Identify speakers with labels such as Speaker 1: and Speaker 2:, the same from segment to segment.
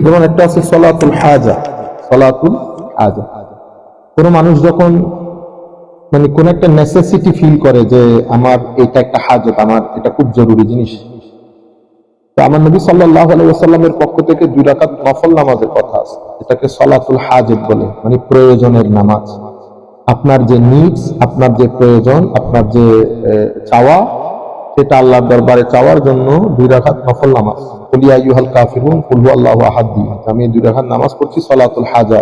Speaker 1: যেমন একটা আছে সলাতুল হাজা। সলাতুল হাজা, কোন মানুষ যখন কোন একটা নেসেসিটি ফিল করে যে আমার এটা একটা হাজত, আমার এটা খুব জরুরি জিনিস, তো আমার নবী সাল্লাল্লাহু আলাইহি ওয়াসাল্লামের পক্ষ থেকে 2 রাকাত নফল নামাজের কথা আছে। এটাকে সলাতুল হাজত বলে, প্রয়োজনের নামাজ। আপনার যে নিডস, আপনার যে প্রয়োজন, আপনার যে চাওয়া, সেটা আল্লাহর দরবারে চাওয়ার জন্য 2 রাকাত নফল নামাজ। কুল ইয়া আইয়ুহাল কাফিরুন কুল হুয়াল্লাহু আহাদ দিয়ে আমি 2 রাকাত নামাজ পড়ছি সলাতুল হাজা,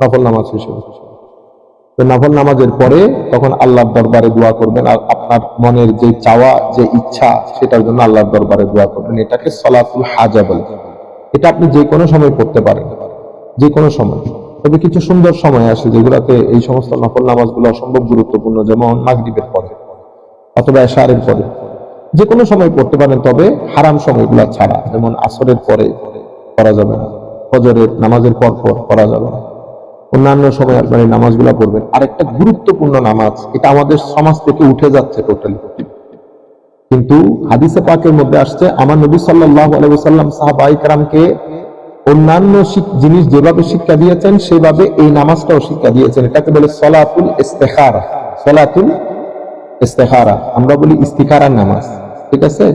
Speaker 1: নফল নামাজ হিসেবে। তো নফল নামাজের পরে তখন আল্লাহর দরবারে দোয়া করবেন, আর আপনার মনের যে চাওয়া, যে ইচ্ছা, সেটার জন্য আল্লাহর দরবারে দোয়া করবেন। এটাকে সলাতুল হাজা বলে। এটা আপনি যে কোনো সময় পড়তে পারেন, যে কোনো সময়। তবে কিছু সুন্দর সময় আসে যেগুলোতে এই সমস্ত নফল নামাজগুলো অসম্ভব গুরুত্বপূর্ণ, যেমন মাগরিবের পরে অথবা এশারের পরে। যে কোনো সময় পড়তে পারেন, তবে হারাম সময়গুলো ছাড়া, যেমন আসরের পরে করা যাবে না, ফজরের নামাজের পর পর করা যাবে না, অন্যান্য সময় আপনার এই নামাজগুলো পড়বেন। আরেকটা গুরুত্বপূর্ণ নামাজ, এটা আমাদের সমাজ থেকে উঠে যাচ্ছে টোটালি, কিন্তু হাদিসে পাকের মধ্যে আসছে আমার নবী সাল্লাল্লাহু আলাইহি ওয়াসাল্লাম সাহাবায়ে কেরামকে অন্যান্য জিনিস যেভাবে শিক্ষা দিয়েছেন সেভাবে এই নামাজটাও শিক্ষা দিয়েছেন। এটাকে বলে সলাতুল ইস্তেখারা। সলাতুল ইস্তেখারা আমরা বলি ইস্তিখারার নামাজ, ঠিক আছে?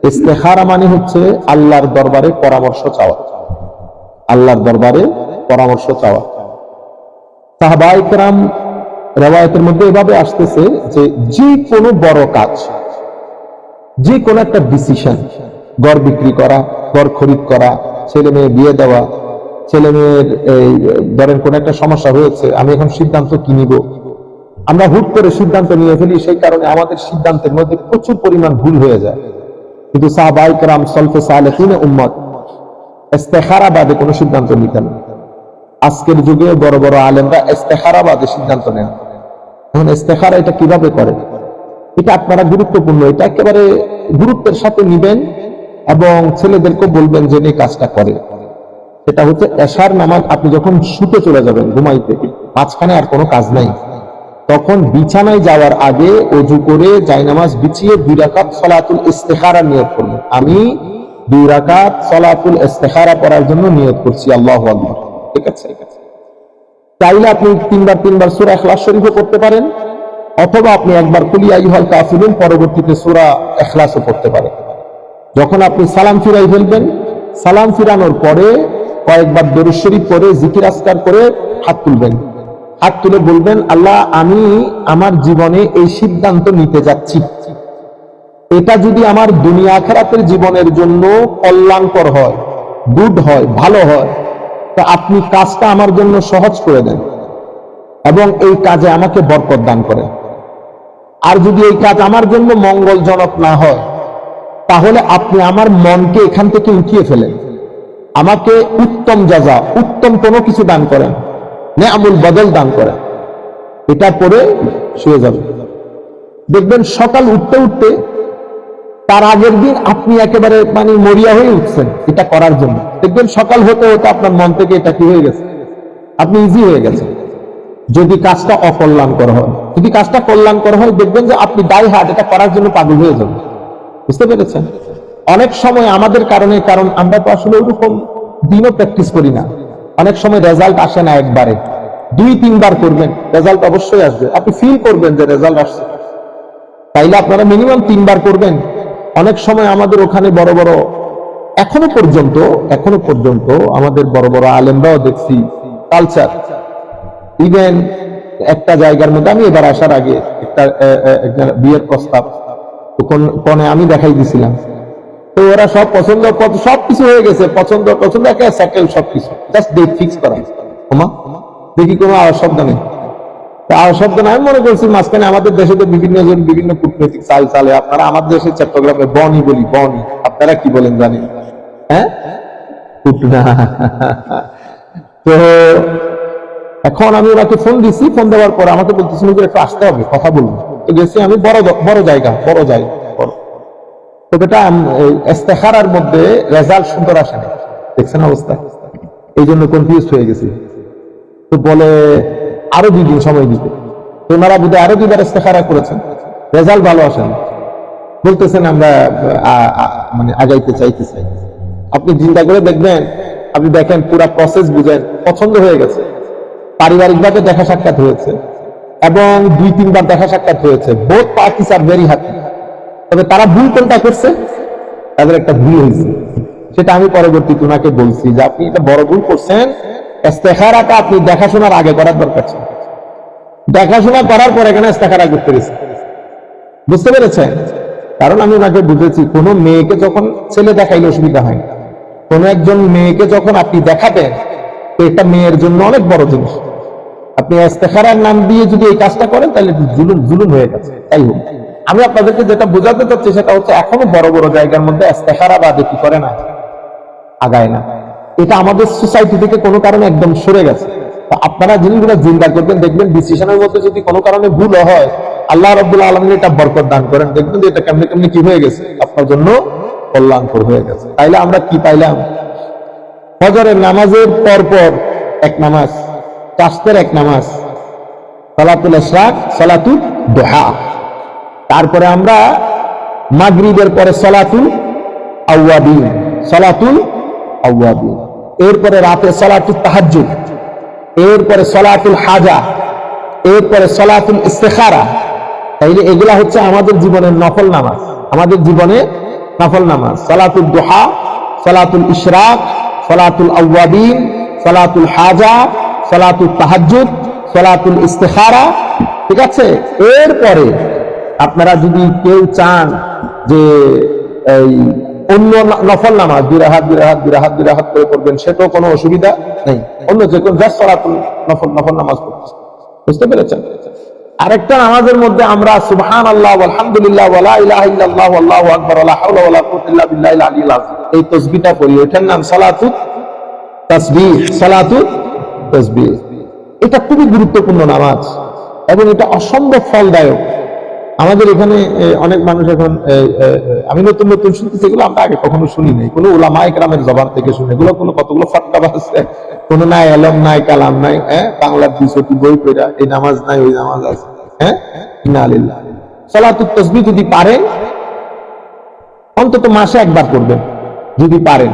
Speaker 1: ইস্তেখারা মানে হচ্ছে আল্লাহর দরবারে পরামর্শ চাওয়া, আল্লাহর দরবারে পরামর্শ চাওয়া। সাহাবায়ে কেরাম রওয়ায়াতের মধ্যে এভাবে আসতেছে যে যে কোনো বড় কাজ, যে কোনো একটা ডিসিশন, ঘর বিক্রি করা, ঘর খরিদ করা, ছেলে মেয়ে বিয়ে দেওয়া, ছেলে মেয়ের ধরেন কোন একটা সমস্যা হয়েছে, আমি এখন সিদ্ধান্ত কি নিব, আমরা হুট করে সিদ্ধান্ত নিয়ে ফেলি, সেই কারণে আমাদের সিদ্ধান্তের মধ্যে প্রচুর পরিমাণ ভুল হয়ে যায়। কিন্তু সাহাবায়ে কেরাম সলফে সালেহিন উম্মত ইস্তেখারা বাদে কোনো সিদ্ধান্ত নিতেন না। আজকের যুগে বড় বড় আলেমরা ইস্তেখারা বাদে সিদ্ধান্ত নেন। এখন ইস্তেখারা এটা কিভাবে করে, এটা আপনারা গুরুত্বপূর্ণ, এটা একেবারে গুরুত্বের সাথে নিবেন এবং ছেলেদেরকে বলবেন যে এই কাজটা করে। সেটা হচ্ছে এশার নামাজ, আপনি যখন শুতে চলে যাবেন ঘুমাইতে, মাঝখানে আর কোনো কাজ নাই, তখন বিছানায় যাওয়ার আগে ওযু করে জায়নামাজ বিছিয়ে 2 রাকাত সলাতুল ইস্তেখারা নিয়ত করবেন। আমি 2 রাকাত সলাতুল ইস্তেখারা পড়ার জন্য নিয়ত করছি, আল্লাহু আকবার। ঠিক আছে? চাইলে আপনি 3 বার সূরা ইখলাস শরীফও পড়তে পারেন, অথবা আপনি একবার কুল ইয়া আইয়ুহাল কাফিরুন, পরবর্তীতে সূরা ইখলাসও পড়তে পারেন। যখন আপনি সালাম ফিরাই ফেলবেন, সালাম ফিরানোর পরে কয়েকবার দরুদ শরীফ পড়ে জিকির আজকার করে হাত তুলবেন। হাত তুলে বলবেন, আল্লাহ, আমি আমার জীবনে এই সিদ্ধান্ত নিতে যাচ্ছি, এটা যদি আমার দুনিয়া আখিরাতের জীবনের জন্য কল্যাণকর হয়, গুড হয়, ভালো হয়, তা আপনি কাজটা আমার জন্য সহজ করে দেন এবং এই কাজে আমাকে বরকত দান করেন। আর যদি এই কাজ আমার জন্য মঙ্গলজনক না হয়, তাহলে আপনি আমার মনকে এখান থেকে উঠিয়ে ফেলেন, আমাকে উত্তম জাযা, উত্তম কোনো কিছু দান করেন, নেয়ামুল বদল দান করেন। এটা পরে শুয়ে যাবেন, দেখবেন সকাল উঠতে উঠতে তার আগের দিন আপনি একেবারে মরিয়া হয়ে উঠছেন এটা করার জন্য। দেখবেন সকাল হতে হতে আপনার মন থেকে এটা কি হয়ে গেছে, আপনি ইজি হয়ে গেছেন। যদি কাজটা অকল্যাণকর হয়, যদি কাজটা কল্যাণকর হয়, দেখবেন যে আপনি ডাই হার্ড এটা করার জন্য পাগল হয়ে যাবেন। বুঝতে পেরেছেন? অনেক সময় আমাদের কারণে, কারণ আমরা তো আসলে ওইরকম দিনও প্র্যাকটিস করি না, অনেক সময় রেজাল্ট আসে না একবারে, 2-3 বার করবেন, রেজাল্ট অবশ্যই আসবে, আপনি ফিল করবেন যে রেজাল্ট আসছে। তাইলে আপনারা মিনিমাম 3 বার করবেন। অনেক সময় আমাদের ওখানে বড় বড়, এখনো পর্যন্ত আমাদের বড় বড় আলেমরাও দেখছি কালচার, ইভেন একটা জায়গার মধ্যে আমি এবার আসার আগে একটা বিয়ের প্রস্তাব কোনে আমি দেখাই দিছিলাম, তো ওরা সব পছন্দ, সবকিছু হয়ে গেছে, পছন্দ একে সেটেল, সবকিছু জাস্ট ডেট ফিক্স করা। দেখি কোনো আওয়াজ শব্দ নেই, আওয়াজ শব্দ না। আমি মনে করছি মাঝখানে আমাদের দেশে তো বিভিন্ন জন বিভিন্ন কূটনৈতিক চাল চালে, আপনারা আমার দেশে চট্টগ্রামে বনি বলি, বনি, আপনারা কি বলেন জানি, হ্যাঁ, তো এখন আমি ওনাকে ফোন দিছি, ফোন দেওয়ার পর আমাকে বলতেছিল যে একটু আসতে হবে, কথা বলবো। তো গেছি আমি, বড় জায়গা, তো বেটা ইস্তেখারার মধ্যে রেজাল্ট সুন্দর আসে না, দেখছেন অবস্থা, এই জন্য কনফিউজ হয়ে গেছি। তো বলে আরো 2 দিন সময় দিতে, তো ওনারা বোধহয় আরো 2 বার ইস্তেখারা করেছেন, রেজাল্ট ভালো আসেন, বলতেছেন আমরা আগাইতে চাইতে চাই। আপনি চিন্তা করে দেখবেন আপনি দেখেন পুরো প্রসেস বুঝেন, পছন্দ হয়ে গেছে, পারিবারিকভাবে দেখা সাক্ষাৎ হয়েছে এবং 2-3 বার দেখা সাক্ষাৎ হয়েছে, both parties are very happy. তবে তারা ভুল কোনটা করছে? তাদের একটা ভুল হয়েছে, সেটা আমি পরবর্তীতে ওনাকে বলছি যে আপনি এটা বড় ভুল করছেন। ইস্তেখারাটা আপনি দেখাশোনার আগে করার দরকার ছিল, দেখাশোনা করার পর এখানে ইস্তেখারা করতে গেছে। বুঝতে পেরেছেন? কারণ আমি ওনাকে বুঝেছি, কোনো মেয়েকে যখন ছেলে দেখাইলে অসুবিধা হয় না, কোনো একজন মেয়েকে যখন আপনি দেখাবেন, তো এটা মেয়ের জন্য অনেক বড় জিনিস। আপনি ইস্তেখারার নাম দিয়ে যদি এই কাজটা করেন তাহলে জুলুম হয়ে গেছে। তাই হোক, আমি আপনাদেরকে যেটা বোঝাতে চাচ্ছি সেটা হচ্ছে এখনো বড় বড় জায়গার মধ্যে ইস্তেখারা বাদে কি করে না, আগায় না। এটা আমাদের সোসাইটি থেকে কোনো কারণে একদম সরে গেছে। তো আপনারা জিনিসগুলো চিন্তা করবেন, দেখবেন ডিসিশনের মধ্যে যদি কোনো কারণে ভুল হয়, আল্লাহ রাব্বুল আলামিন এটা বরকত দান করেন, দেখবেন যে এটা কেমনে কেমনে কি হয়ে গেছে, আপনার জন্য কল্যাণকর হয়ে গেছে। তাইলে আমরা কি পাইলাম? ফজরের নামাজের পর এক নামাজ, চাষের এক নামাজ, সালাতুল ইশরাক, সালাতুল দুহা। তারপরে আমরা মাগরিবের পরে সালাতুল আওয়াবিন, সালাতুল আওয়াবিন। এরপরে রাতে সালাতুল তাহাজ্জুদ, এরপরে সালাতুল হাজা, এরপরে সালাতুল ইস্তেখারা। তাইলে এগুলা হচ্ছে আমাদের জীবনের নফল নামাজ, আমাদের জীবনে নফল নামাজ। সালাতুল দুহা, সালাতুল ইশরাক, সালাতুল আওয়াবিন, সালাতুল হাজা, সালাতুল তাহাজ্জুদ, সালাতুল ইস্তেখারা। ঠিক আছে? এরপরে আপনারা যদি কেউ চান যে এই অন্য নফল নামাজ 2 রাকাত করে পড়বেন, সেটাও কোনো অসুবিধা নেই। অন্য যে কোনো জাস্ট সালাতুল নফল নামাজ পড়ছেন। বুঝতে পেরেছেন? আরেকটা নামাজের মধ্যে আমরা সুবহানাল্লাহ আলহামদুলিল্লাহ ওয়ালা ইলাহা ইল্লাল্লাহ আল্লাহু আকবার ওয়ালা হাওলা ওয়ালা কুওয়াতা ইল্লা বিল্লাহিল আলিয়্যিল আযীম, এই তাসবিহটা পড়ি, এটার নাম সালাতুত তাসবিহ, সালাতুত তাসবিহ। এটা খুবই গুরুত্বপূর্ণ নামাজ এবং এটা অসম্ভব ফলদায়ক। আমাদের এখানে অনেক মানুষ এখন, আমি নতুন নতুন শুনতেছি, এগুলো আমরা আগে কখনো শুনি নাই, কোনো উলামায়ে কেরামের জবান থেকে শুনে, এগুলো কোনো কতগুলো ফাটকা আছে, কোনো নাই এলম নাই কালাম নাই, বাংলার 200টি বই পড়া এই নামাজ নাই ওই নামাজ আছে। ইন্না লিল্লাহ। সালাতুত তাসবিহ যদি পারেন অন্তত মাসে একবার করবেন, যদি পারেন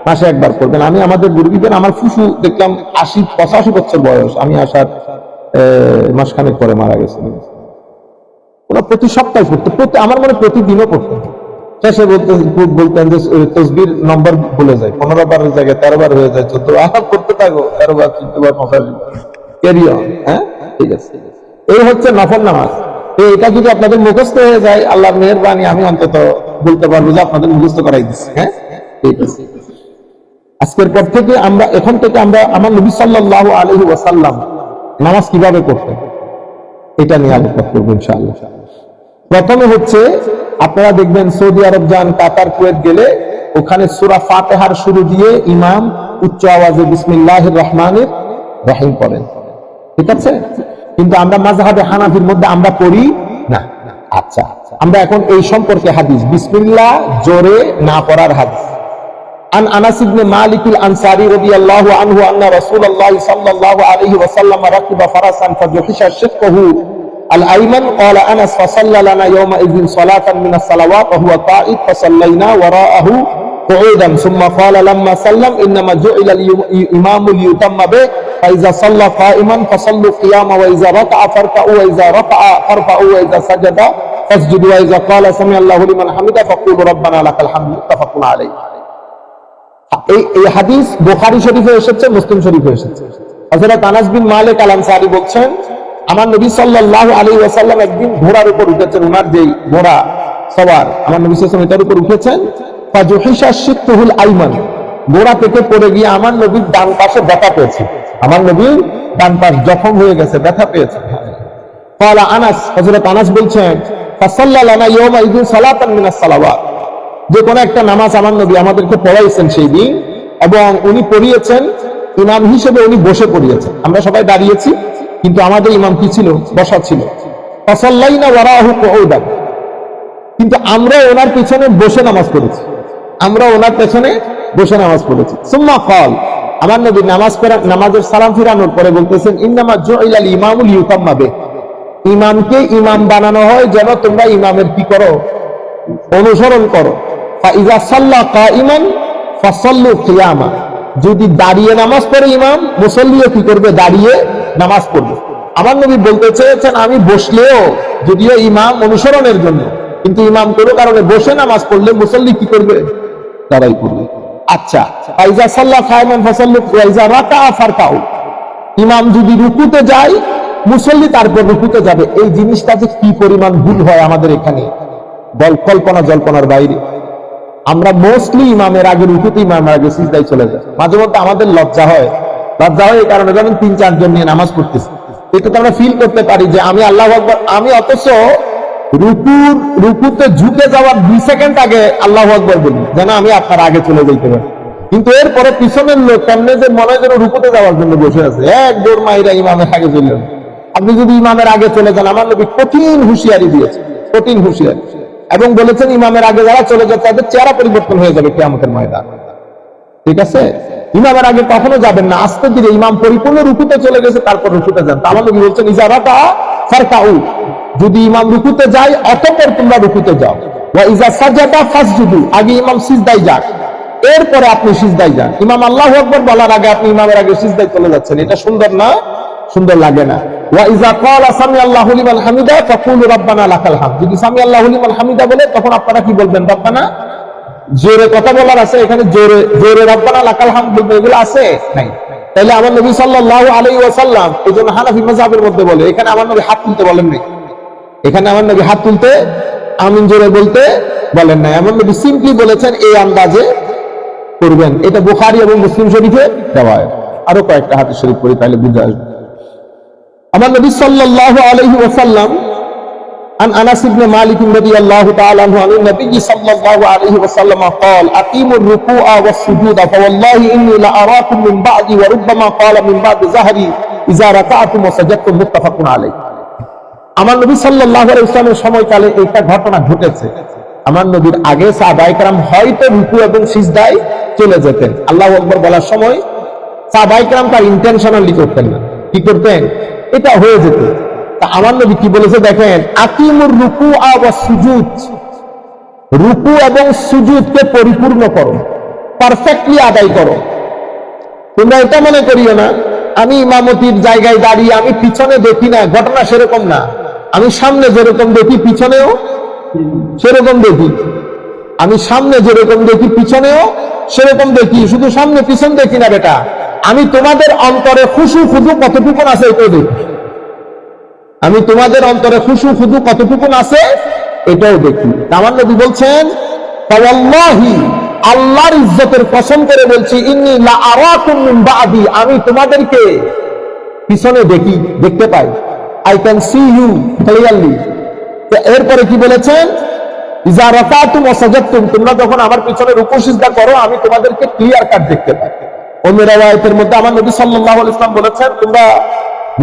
Speaker 1: মাসে একবার করবেন। আমি আমাদের মুরব্বিদের, আমার ফুফু দেখলাম 80-85 বছর বয়স, আমি আসার মাসখানেক পরে মারা গেছে। ওরা প্রতি সপ্তাহে পড়তো, আমার মনে প্রতিদিনও পড়তেন। শেষে বলতেন যে তসবির নম্বর ভুলে যায়, 15 বারের জায়গায় 13 বার হয়ে যায়, 14 বার করতে থাকো, 13 বার 14 বার 85 বার, ক্যারি অন। ঠিক আছে, এই হচ্ছে নফল নামাজ। এটা যদি আপনাদের মুখস্থ হয়ে যায়, আল্লাহর মেহেরবানি, আমি অন্তত বলতে পারবো যে আপনাদের মুখস্থ করাই দিচ্ছি। ঠিক আছে, আজকের পর থেকে আমরা, এখন থেকে আমরা আমার নবী সাল্লাল্লাহু আলাইহি ওয়াসাল্লাম নামাজ কিভাবে করতেন এটা নিয়ে আলোচনা করবো ইনশাআল্লাহ। প্রথমে হচ্ছে আপনারা দেখবেন সৌদি আরব যান, কাতার, কুয়েত গেলে ওখানে সূরা ফাতিহার শুরু দিয়ে ইমাম উচ্চ আওয়াজে বিসমিল্লাহির রহমানির রহিম পড়েন। ঠিক আছে? কিন্তু আমরা মাযহাবে হানাফির মধ্যে আমরা পড়ি না। আচ্ছা, আমরা এখন এই সম্পর্কে হাদিস, বিসমিল্লাহ জোরে না পড়ার হাদিস। عن أنس بن مالك الأنصاري رضي الله عنه أن رسول الله صلى الله عليه وسلم ركب فرسا فجحش شقه الأيمن قال أنس فصلى لنا يومئذ صلاة من الصلوات وهو قائد فصلينا وراءه قعودا ثم قال لما سلم إنما جعل الإمام ليتم به فإذا صلى قائما فصلوا قياما وإذا ركع فاركعوا وإذا رفع فارفعوا وإذا سجد فاسجدوا وإذا قال سمع الله لمن حمده فقولوا ربنا لك الحمد متفق عليه। এই হাদিস বুখারী শরীফে এসেছে, মুসলিম শরীফে এসেছে। হযরত আনাস বিন মালিক আল আনসারী বলছেন, আমার নবী সাল্লাল্লাহু আলাইহি ওয়াসাল্লাম একদিন ঘোড়ার উপর উঠেছেন, ওনার যেই ঘোড়া সওয়ার, আমার নবী সাল্লাল্লাহু আলাইহি ওয়াসাল্লাম এটার উপর উঠেছেন। ফাজুহিশা শিকতুহুল আইমান, ঘোড়া থেকে পড়ে গিয়ে আমার নবীর ডান পাশে ব্যথা পেয়েছে, আমার নবীর ডান পাশ জখম হয়ে গেছে, ব্যথা পেয়েছে। ক্বালা আনাস, হযরত আনাস বলছেন, ফাসাল্লা লানা ইয়াওমা ইযিন সালাতান মিনাস সালাওয়াত, যে কোনো একটা নামাজ আমার নবী আমাদেরকে পড়াইছেন সেই দিন, এবং উনি পড়িয়েছেন ইমাম হিসেবে, উনি বসে পড়িয়েছেন, আমরা সবাই দাঁড়িয়েছি, কিন্তু আমাদের ইমাম কি ছিল? বসা ছিল। ফাসাল্লাইনা ওয়ারাহু কুউদান, কিন্তু আমরা ওনার পেছনে বসে নামাজ পড়েছি, আমরা ওনার পেছনে বসে নামাজ পড়েছি। সুম্মা ক্বাল, আমার নবী নামাজের সালাম ফিরানোর পরে বলতেছেন, ইন্নামা জুইলাল ইমামু লিইউতাম্মা বিহি, ইমামকে ইমাম বানানো হয় যেন তোমরা ইমামের কি করো? অনুসরণ করো। ফাইযা সাল্লা কাইমান ফাসাল্লু কিয়ামা, যদি দাঁড়িয়ে নামাজ পড়ে ইমাম, মুসল্লিও কি করবে? দাঁড়িয়ে নামাজ পড়বে। আমার নবী বলতে চেয়েছেন আমি বসলেও, যদিও ইমাম অনুসরণের জন্য, কিন্তু ইমাম কোনো কারণে বসে নামাজ পড়লে মুসল্লি কি করবে? দাঁড়াই পড়বে। আচ্ছা, ফাইজা সাল্লাহ কায়মান ফাসাল্লু ওয়াইজা রাকাআ ফারকাউ, ইমাম যদি রুকুতে যায় মুসল্লি তারপর রুকুতে যাবে। এই জিনিসটা যে কি পরিমাণ ভুল হয় আমাদের এখানে, কল্পনা জল্পনার বাইরে। আমরা মোস্টলি ইমামের আগে রুকুতে, ইমামের আগে সিজদায় চলে যায়। মাঝে মধ্যে আমাদের লজ্জা হয় এই কারণে, যেমন 3-4 জন নিয়ে নামাজ পড়তেছি, এটা তো আমরা ফিল করতে পারি যে আমি আল্লাহু আকবার, আমি অথচ রুকুতে ঝুঁকে যাওয়ার 2 সেকেন্ড আগে আল্লাহু আকবার বলি, যেন আমি আপনার আগে চলে যাইতে পারি। কিন্তু এরপরে পিছনের লোক কেমনে যে মনে যেন রুকুতে যাওয়ার জন্য বসে আছে, এক দৌড় মাইরা ইমামের আগে চলে যান। আপনি যদি ইমামের আগে চলে যান, আমার নবী কঠিন হুঁশিয়ারি দিয়েছে, কঠিন হুঁশিয়ারি, এবং বলেছেন ইমামের আগে যারা চলে যায় তাদের চেহারা পরিবর্তন হয়ে যাবে কিয়ামতের ময়দান। ঠিক আছে, ইমামের আগে কখনো যাবেন না, আস্তে ধীরে ইমাম পরিপূর্ণ রুকুতে চলে গেছে তারপর রুকুতে যান। আমার নবী বলছেন ইজা রাকাআ ফারকাউ, যদি ইমাম রুকুতে যায় অতঃপর তোমরা রুকুতে যাও। ওয়া ইজা সাজাদা ফাসজুদু, আগে ইমাম সিজদায় যাক এরপরে আপনি সিজদায় যান। ইমাম আল্লাহু আকবার বলার আগে আপনি ইমামের আগে সিজদায় চলে যাচ্ছেন, এটা সুন্দর না? সুন্দর লাগে না? ওয়া ইজা ক্বালা সামি আল্লাহু লিমান হামিদা ফাকুলু রাব্বানা লাকাল হামদ, যদি সামি আল্লাহু লিমান হামিদা বলে তখন আপনারা কি বলবেন? রব্বানা। জোরে কথা বলার আছে এখানে, জোরে জোরে রব্বানা লাকাল হামদ বলবে, এগুলো আছে নাই? তাহলে আমার নবী সাল্লাল্লাহু আলাইহি ওয়াসাল্লাম, এইজন্য হানাফি মাযহাবের মধ্যে বলে এখানে আমার নবী হাত তুলতে বলেন নাই, এখানে আমার নবী হাত তুলতে আমিন জোরে বলতে বলেন নাই। আমার নবী সিম্পলি বলেছেন এই আন্দাজে করবেন। এটা বুখারী এবং মুসলিম শরীফে দেওয়া হয়। আরো কয়েকটা হাদিস শরীফ পড়ি তাহলে বুঝা আসবে। আমার নবী সাল্লাল্লাহু আলাইহি ওয়াসাল্লাম عن أنس بن مالك رضي الله تعالى عنه عن النبي صلى الله عليه وسلم قال أقيموا الركوع والسجود فوالله إني لأراكم من بعدي وربما قال من بعد ظهري إذا ركعتم وسجدتم متفق عليه। আমার নবী সাল্লাল্লাহু আলাইহি ওয়াসাল্লামের সময়কালে একটা ঘটনা ঘটেছে। আমার নবীর আগে সাহাবায়ে কেরাম হয়তো রুকু এবং সিজদায় চলে যেতেন, আল্লাহু আকবার বলার সময় সাহাবায়ে কেরাম তার ইন্টেনশনালি করতেন না, কি করতেন? এটা হয়ে যেত। আমার নবী কি বলেছে দেখেন, আকিমুর রুকুআ ওয়াস সুজুদ, রুকু এবং সুজুদকে পরিপূর্ণ করো, পারফেক্টলি আদায় করো। তোমরা এটা মনে করিও না আমি ইমামতির জায়গায় দাঁড়িয়ে আমি পিছনে দেখি না, ঘটনা সেরকম না। আমি সামনে যেরকম দেখি পিছনেও সেরকম দেখি, আমি সামনে যেরকম দেখি পিছনেও সেরকম দেখি, শুধু সামনে পিছন দেখি না বেটা, আমি তোমাদের অন্তরে খুশু খুদু কতটুকু আছে এটাও দেখি, আমি তোমাদের অন্তরে খুশু খুদু কতটুকু আছে এটাও দেখি। আমার নবী বলছেন ওয়াল্লাহি, আল্লাহর ইজ্জতের কসম করে বলছি, ইন্নী লা আরাকুম মিন বাদি, আমি তোমাদেরকে পিছনে দেখি, দেখতে পাই, I can see you clearly. তো এরপরে কি বলেছেন, ইজা রাকাতুম ওয়া সাজাদতুম, তোমরা যখন আমার পিছনে রুকু সিজদা করো আমি তোমাদেরকে ক্লিয়ার কাট দেখতে পাই। অন্য রাওয়ায়াতের মধ্যে আমার নবী সাল্লাল্লাহু আলাইহি ওয়াসাল্লাম বলেছেন তোমরা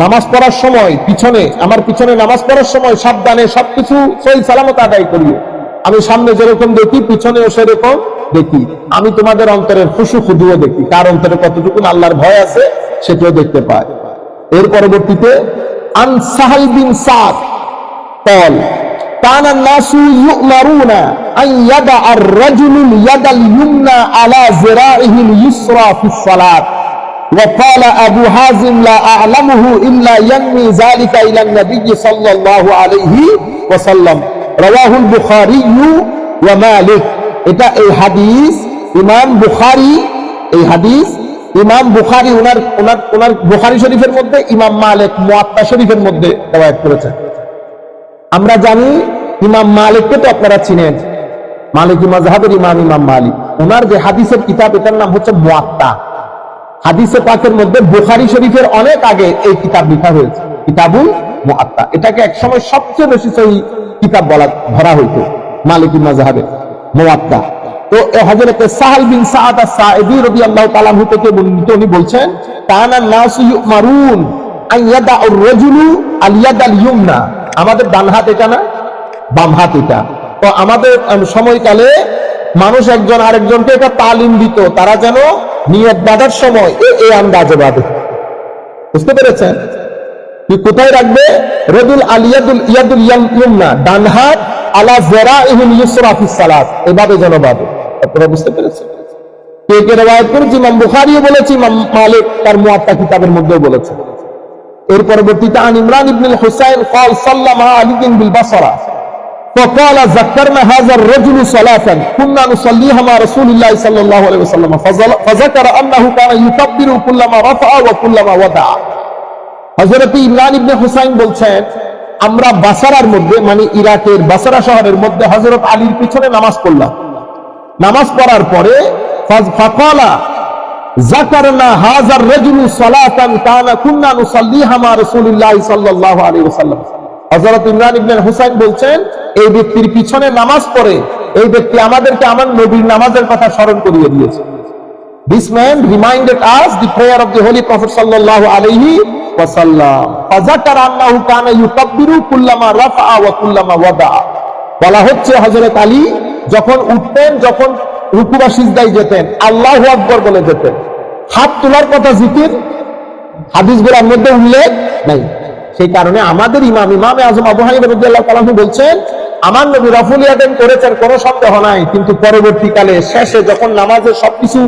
Speaker 1: নামাজ পড়ার সময় পিছনে, আমার পিছনে নামাজ পড়ার সময় সাবধানে সবকিছু সহি সালামত আদায় করিও, আমি সামনে যেরকম দেখি পিছনেও সেরকম দেখি, আমি তোমাদের অন্তরের খুশু খুদুও দেখি, কার অন্তরে কতটুকু আল্লাহর ভয় আছে সেটাও দেখতে পাই। এর পরবর্তীতে আন সাহাল বিন সাদ قال كان الناس يؤمرون أن يضع الرجل اليد اليمنى على ذراعه اليسرى في الصلاة وقال أبو حازم لا أعلمه إلا ينمي ذلك إلى النبي صلى الله عليه وسلم رواه البخاري ومالك। এটা এই হাদিস ইমাম বুখারী, এই হাদিস ইমাম বুখারী ওনার বুখারী শরীফের মধ্যে, ইমাম মালিক মুয়াত্তা শরীফের মধ্যে রওয়ায়াত করেছেন। আমরা জানি ইমাম মালিককে তো আপনারা চিনেন, মালিকি মাযহাবের ইমাম মালিক, ওনার যে হাদিসের কিতাব এটার নাম হচ্ছে মুয়াত্তা। হাদিসে পাকের মধ্যে বুখারী শরীফের অনেক আগে এই কিতাব লেখা হয়েছে, কিতাবুল মুআত্তা। এটাকে একসময় সবচেয়ে বেশি সহি কিতাব ধরা হইতো মালিকি মাযহাবে মুআত্তা। তো হযরত সাহাল বিন সাদ আস-সাঈদী রাদিয়াল্লাহু তাআলা আনহু থেকে বর্ণিত, উনি বলছেন কানা নাসু ইউমারুন আন ইয়াদাউর রাজুলু আল ইয়াদাল ইয়ুমনা, আমাদের ডান হাত এটা না, বাম হাত এটা। তো আমাদের সময়কালে মানুষ একজন আরেকজনকে এটা তালিম দিত, তারা যেন নিয়ত বাঁধার সময় এই আন্দাজে বাঁধে। বুঝতে পেরেছেন? কি কোথায় রাখবে? রদুল আলিয়াদুল ইয়াদুল ইয়ুমনা, ডান হাত আলা যারাইহিল ইউসরা ফিস সালাত, এভাবে যেন বাঁধে। আপনারা বুঝতে পেরেছেন? কে কে রিওয়ায়াত করেছে? ইমাম বুখারীও বলেছে, ইমাম মালিক তার মুয়াত্তা কিতাবের মধ্যেও বলেছে। এর পরবর্তীতে আন ইমরান ইবনে হুসাইন قال صلى مع علي بالبصره فقال ذكرنا هذا الرجل صلاه كنا نصليها مع رسول الله صلى الله عليه وسلم فذكر انه كان يكبر كلما رفع وكلما وضع। হযরত ইমরান ইবনে হুসাইন বলছেন, আমরা বাসরার মধ্যে, মানে ইরাকের বাসরা শহরের মধ্যে হযরত আলীর পিছনে নামাজ পড়লাম। নামাজ পড়ার পরে ফাকালা যাকারনা হাযার রাজুলু সালাতান কানা কুননা নুসাল্লিহা মা রাসূলিল্লাহ সাল্লাল্লাহু আলাইহি ওয়াসাল্লাম। হযরত ইমরান ইবনে হুসাইন বলছেন, এই ব্যক্তির পিছনে নামাজ পড়ে এই ব্যক্তি আমাদেরকে আমার নবীর নামাজের কথা স্মরণ করিয়ে দিয়েছে। This man reminded us the prayer of the Holy Prophet sallallahu alayhi wa sallam. Fazakara annahu kana yukabbiru kullama rafa'a wa kullama wada'a. বলা হচ্ছে হযরত আলী যখন উঠতেন, যখন রুকু বা সিজদায় যেতেন, আল্লাহু আকবার বলে যেতেন। হাত তোলার কথা জিকির হাদিসগুলোর মধ্যে উল্লেখ নাই। সেই কারণে আমাদের ইমামে আজম আবু হানিফা রাদিয়াল্লাহু তাআলা বলছেন, আমার নবী রাফুল ইয়াদাইন করেছেন, কোনো সন্দেহ নাই, কিন্তু পরবর্তীকালে শেষে যখন নামাজের সবকিছু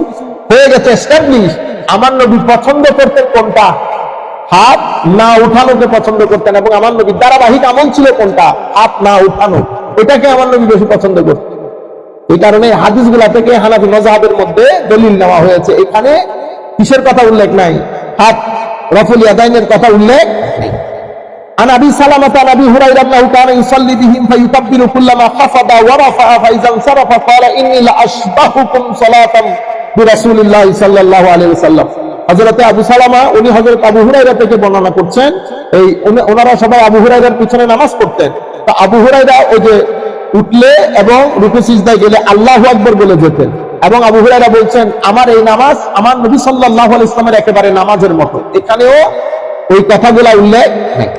Speaker 1: হয়ে গেছে এস্টাবলিশ, আমার নবী পছন্দ করতেন কোনটা? হাত না উঠানোকে পছন্দ করতেন। এবং আমার নবীর ধারাবাহিক আমল ছিল কোনটা? হাত না উঠানো, এটাকে আমার নবী বেশি পছন্দ করতেন। এই কারণে হাদিসগুলা থেকে হানাফি মাযহাবের মধ্যে দলিল নেওয়া হয়েছে। এখানে কিসের কথা উল্লেখ নাই? হাত রাফুল ইয়াদাইনের কথা উল্লেখ নাই। عن ابي سلمة عن ابي هريرة انه كان يصلي بهم فيكبر كلما خفض ورفع فاذا انصرف قال اني لاشبهكم صلاة برسول الله صلى الله عليه وسلم। হযরত আবু সালামা উনি হযরত আবু হুরায়রা থেকে বর্ণনা করছেন, এই ওনারা সবাই আবু হুরায়রার পিছনে নামাজ পড়তেন। তো আবু হুরায়রা ওই যে উঠলে এবং রুকু সিজদায় গেলে আল্লাহু আকবার বলে যেতেন। এবং আবু হুরায়রা বলছেন, আমার এই নামাজ আমার নবী সাল্লাল্লাহু আলাইহি ওয়াসাল্লামের একেবারে নামাজের মতো। এখানেও ওই কথাগুলো উল্লেখ নেই।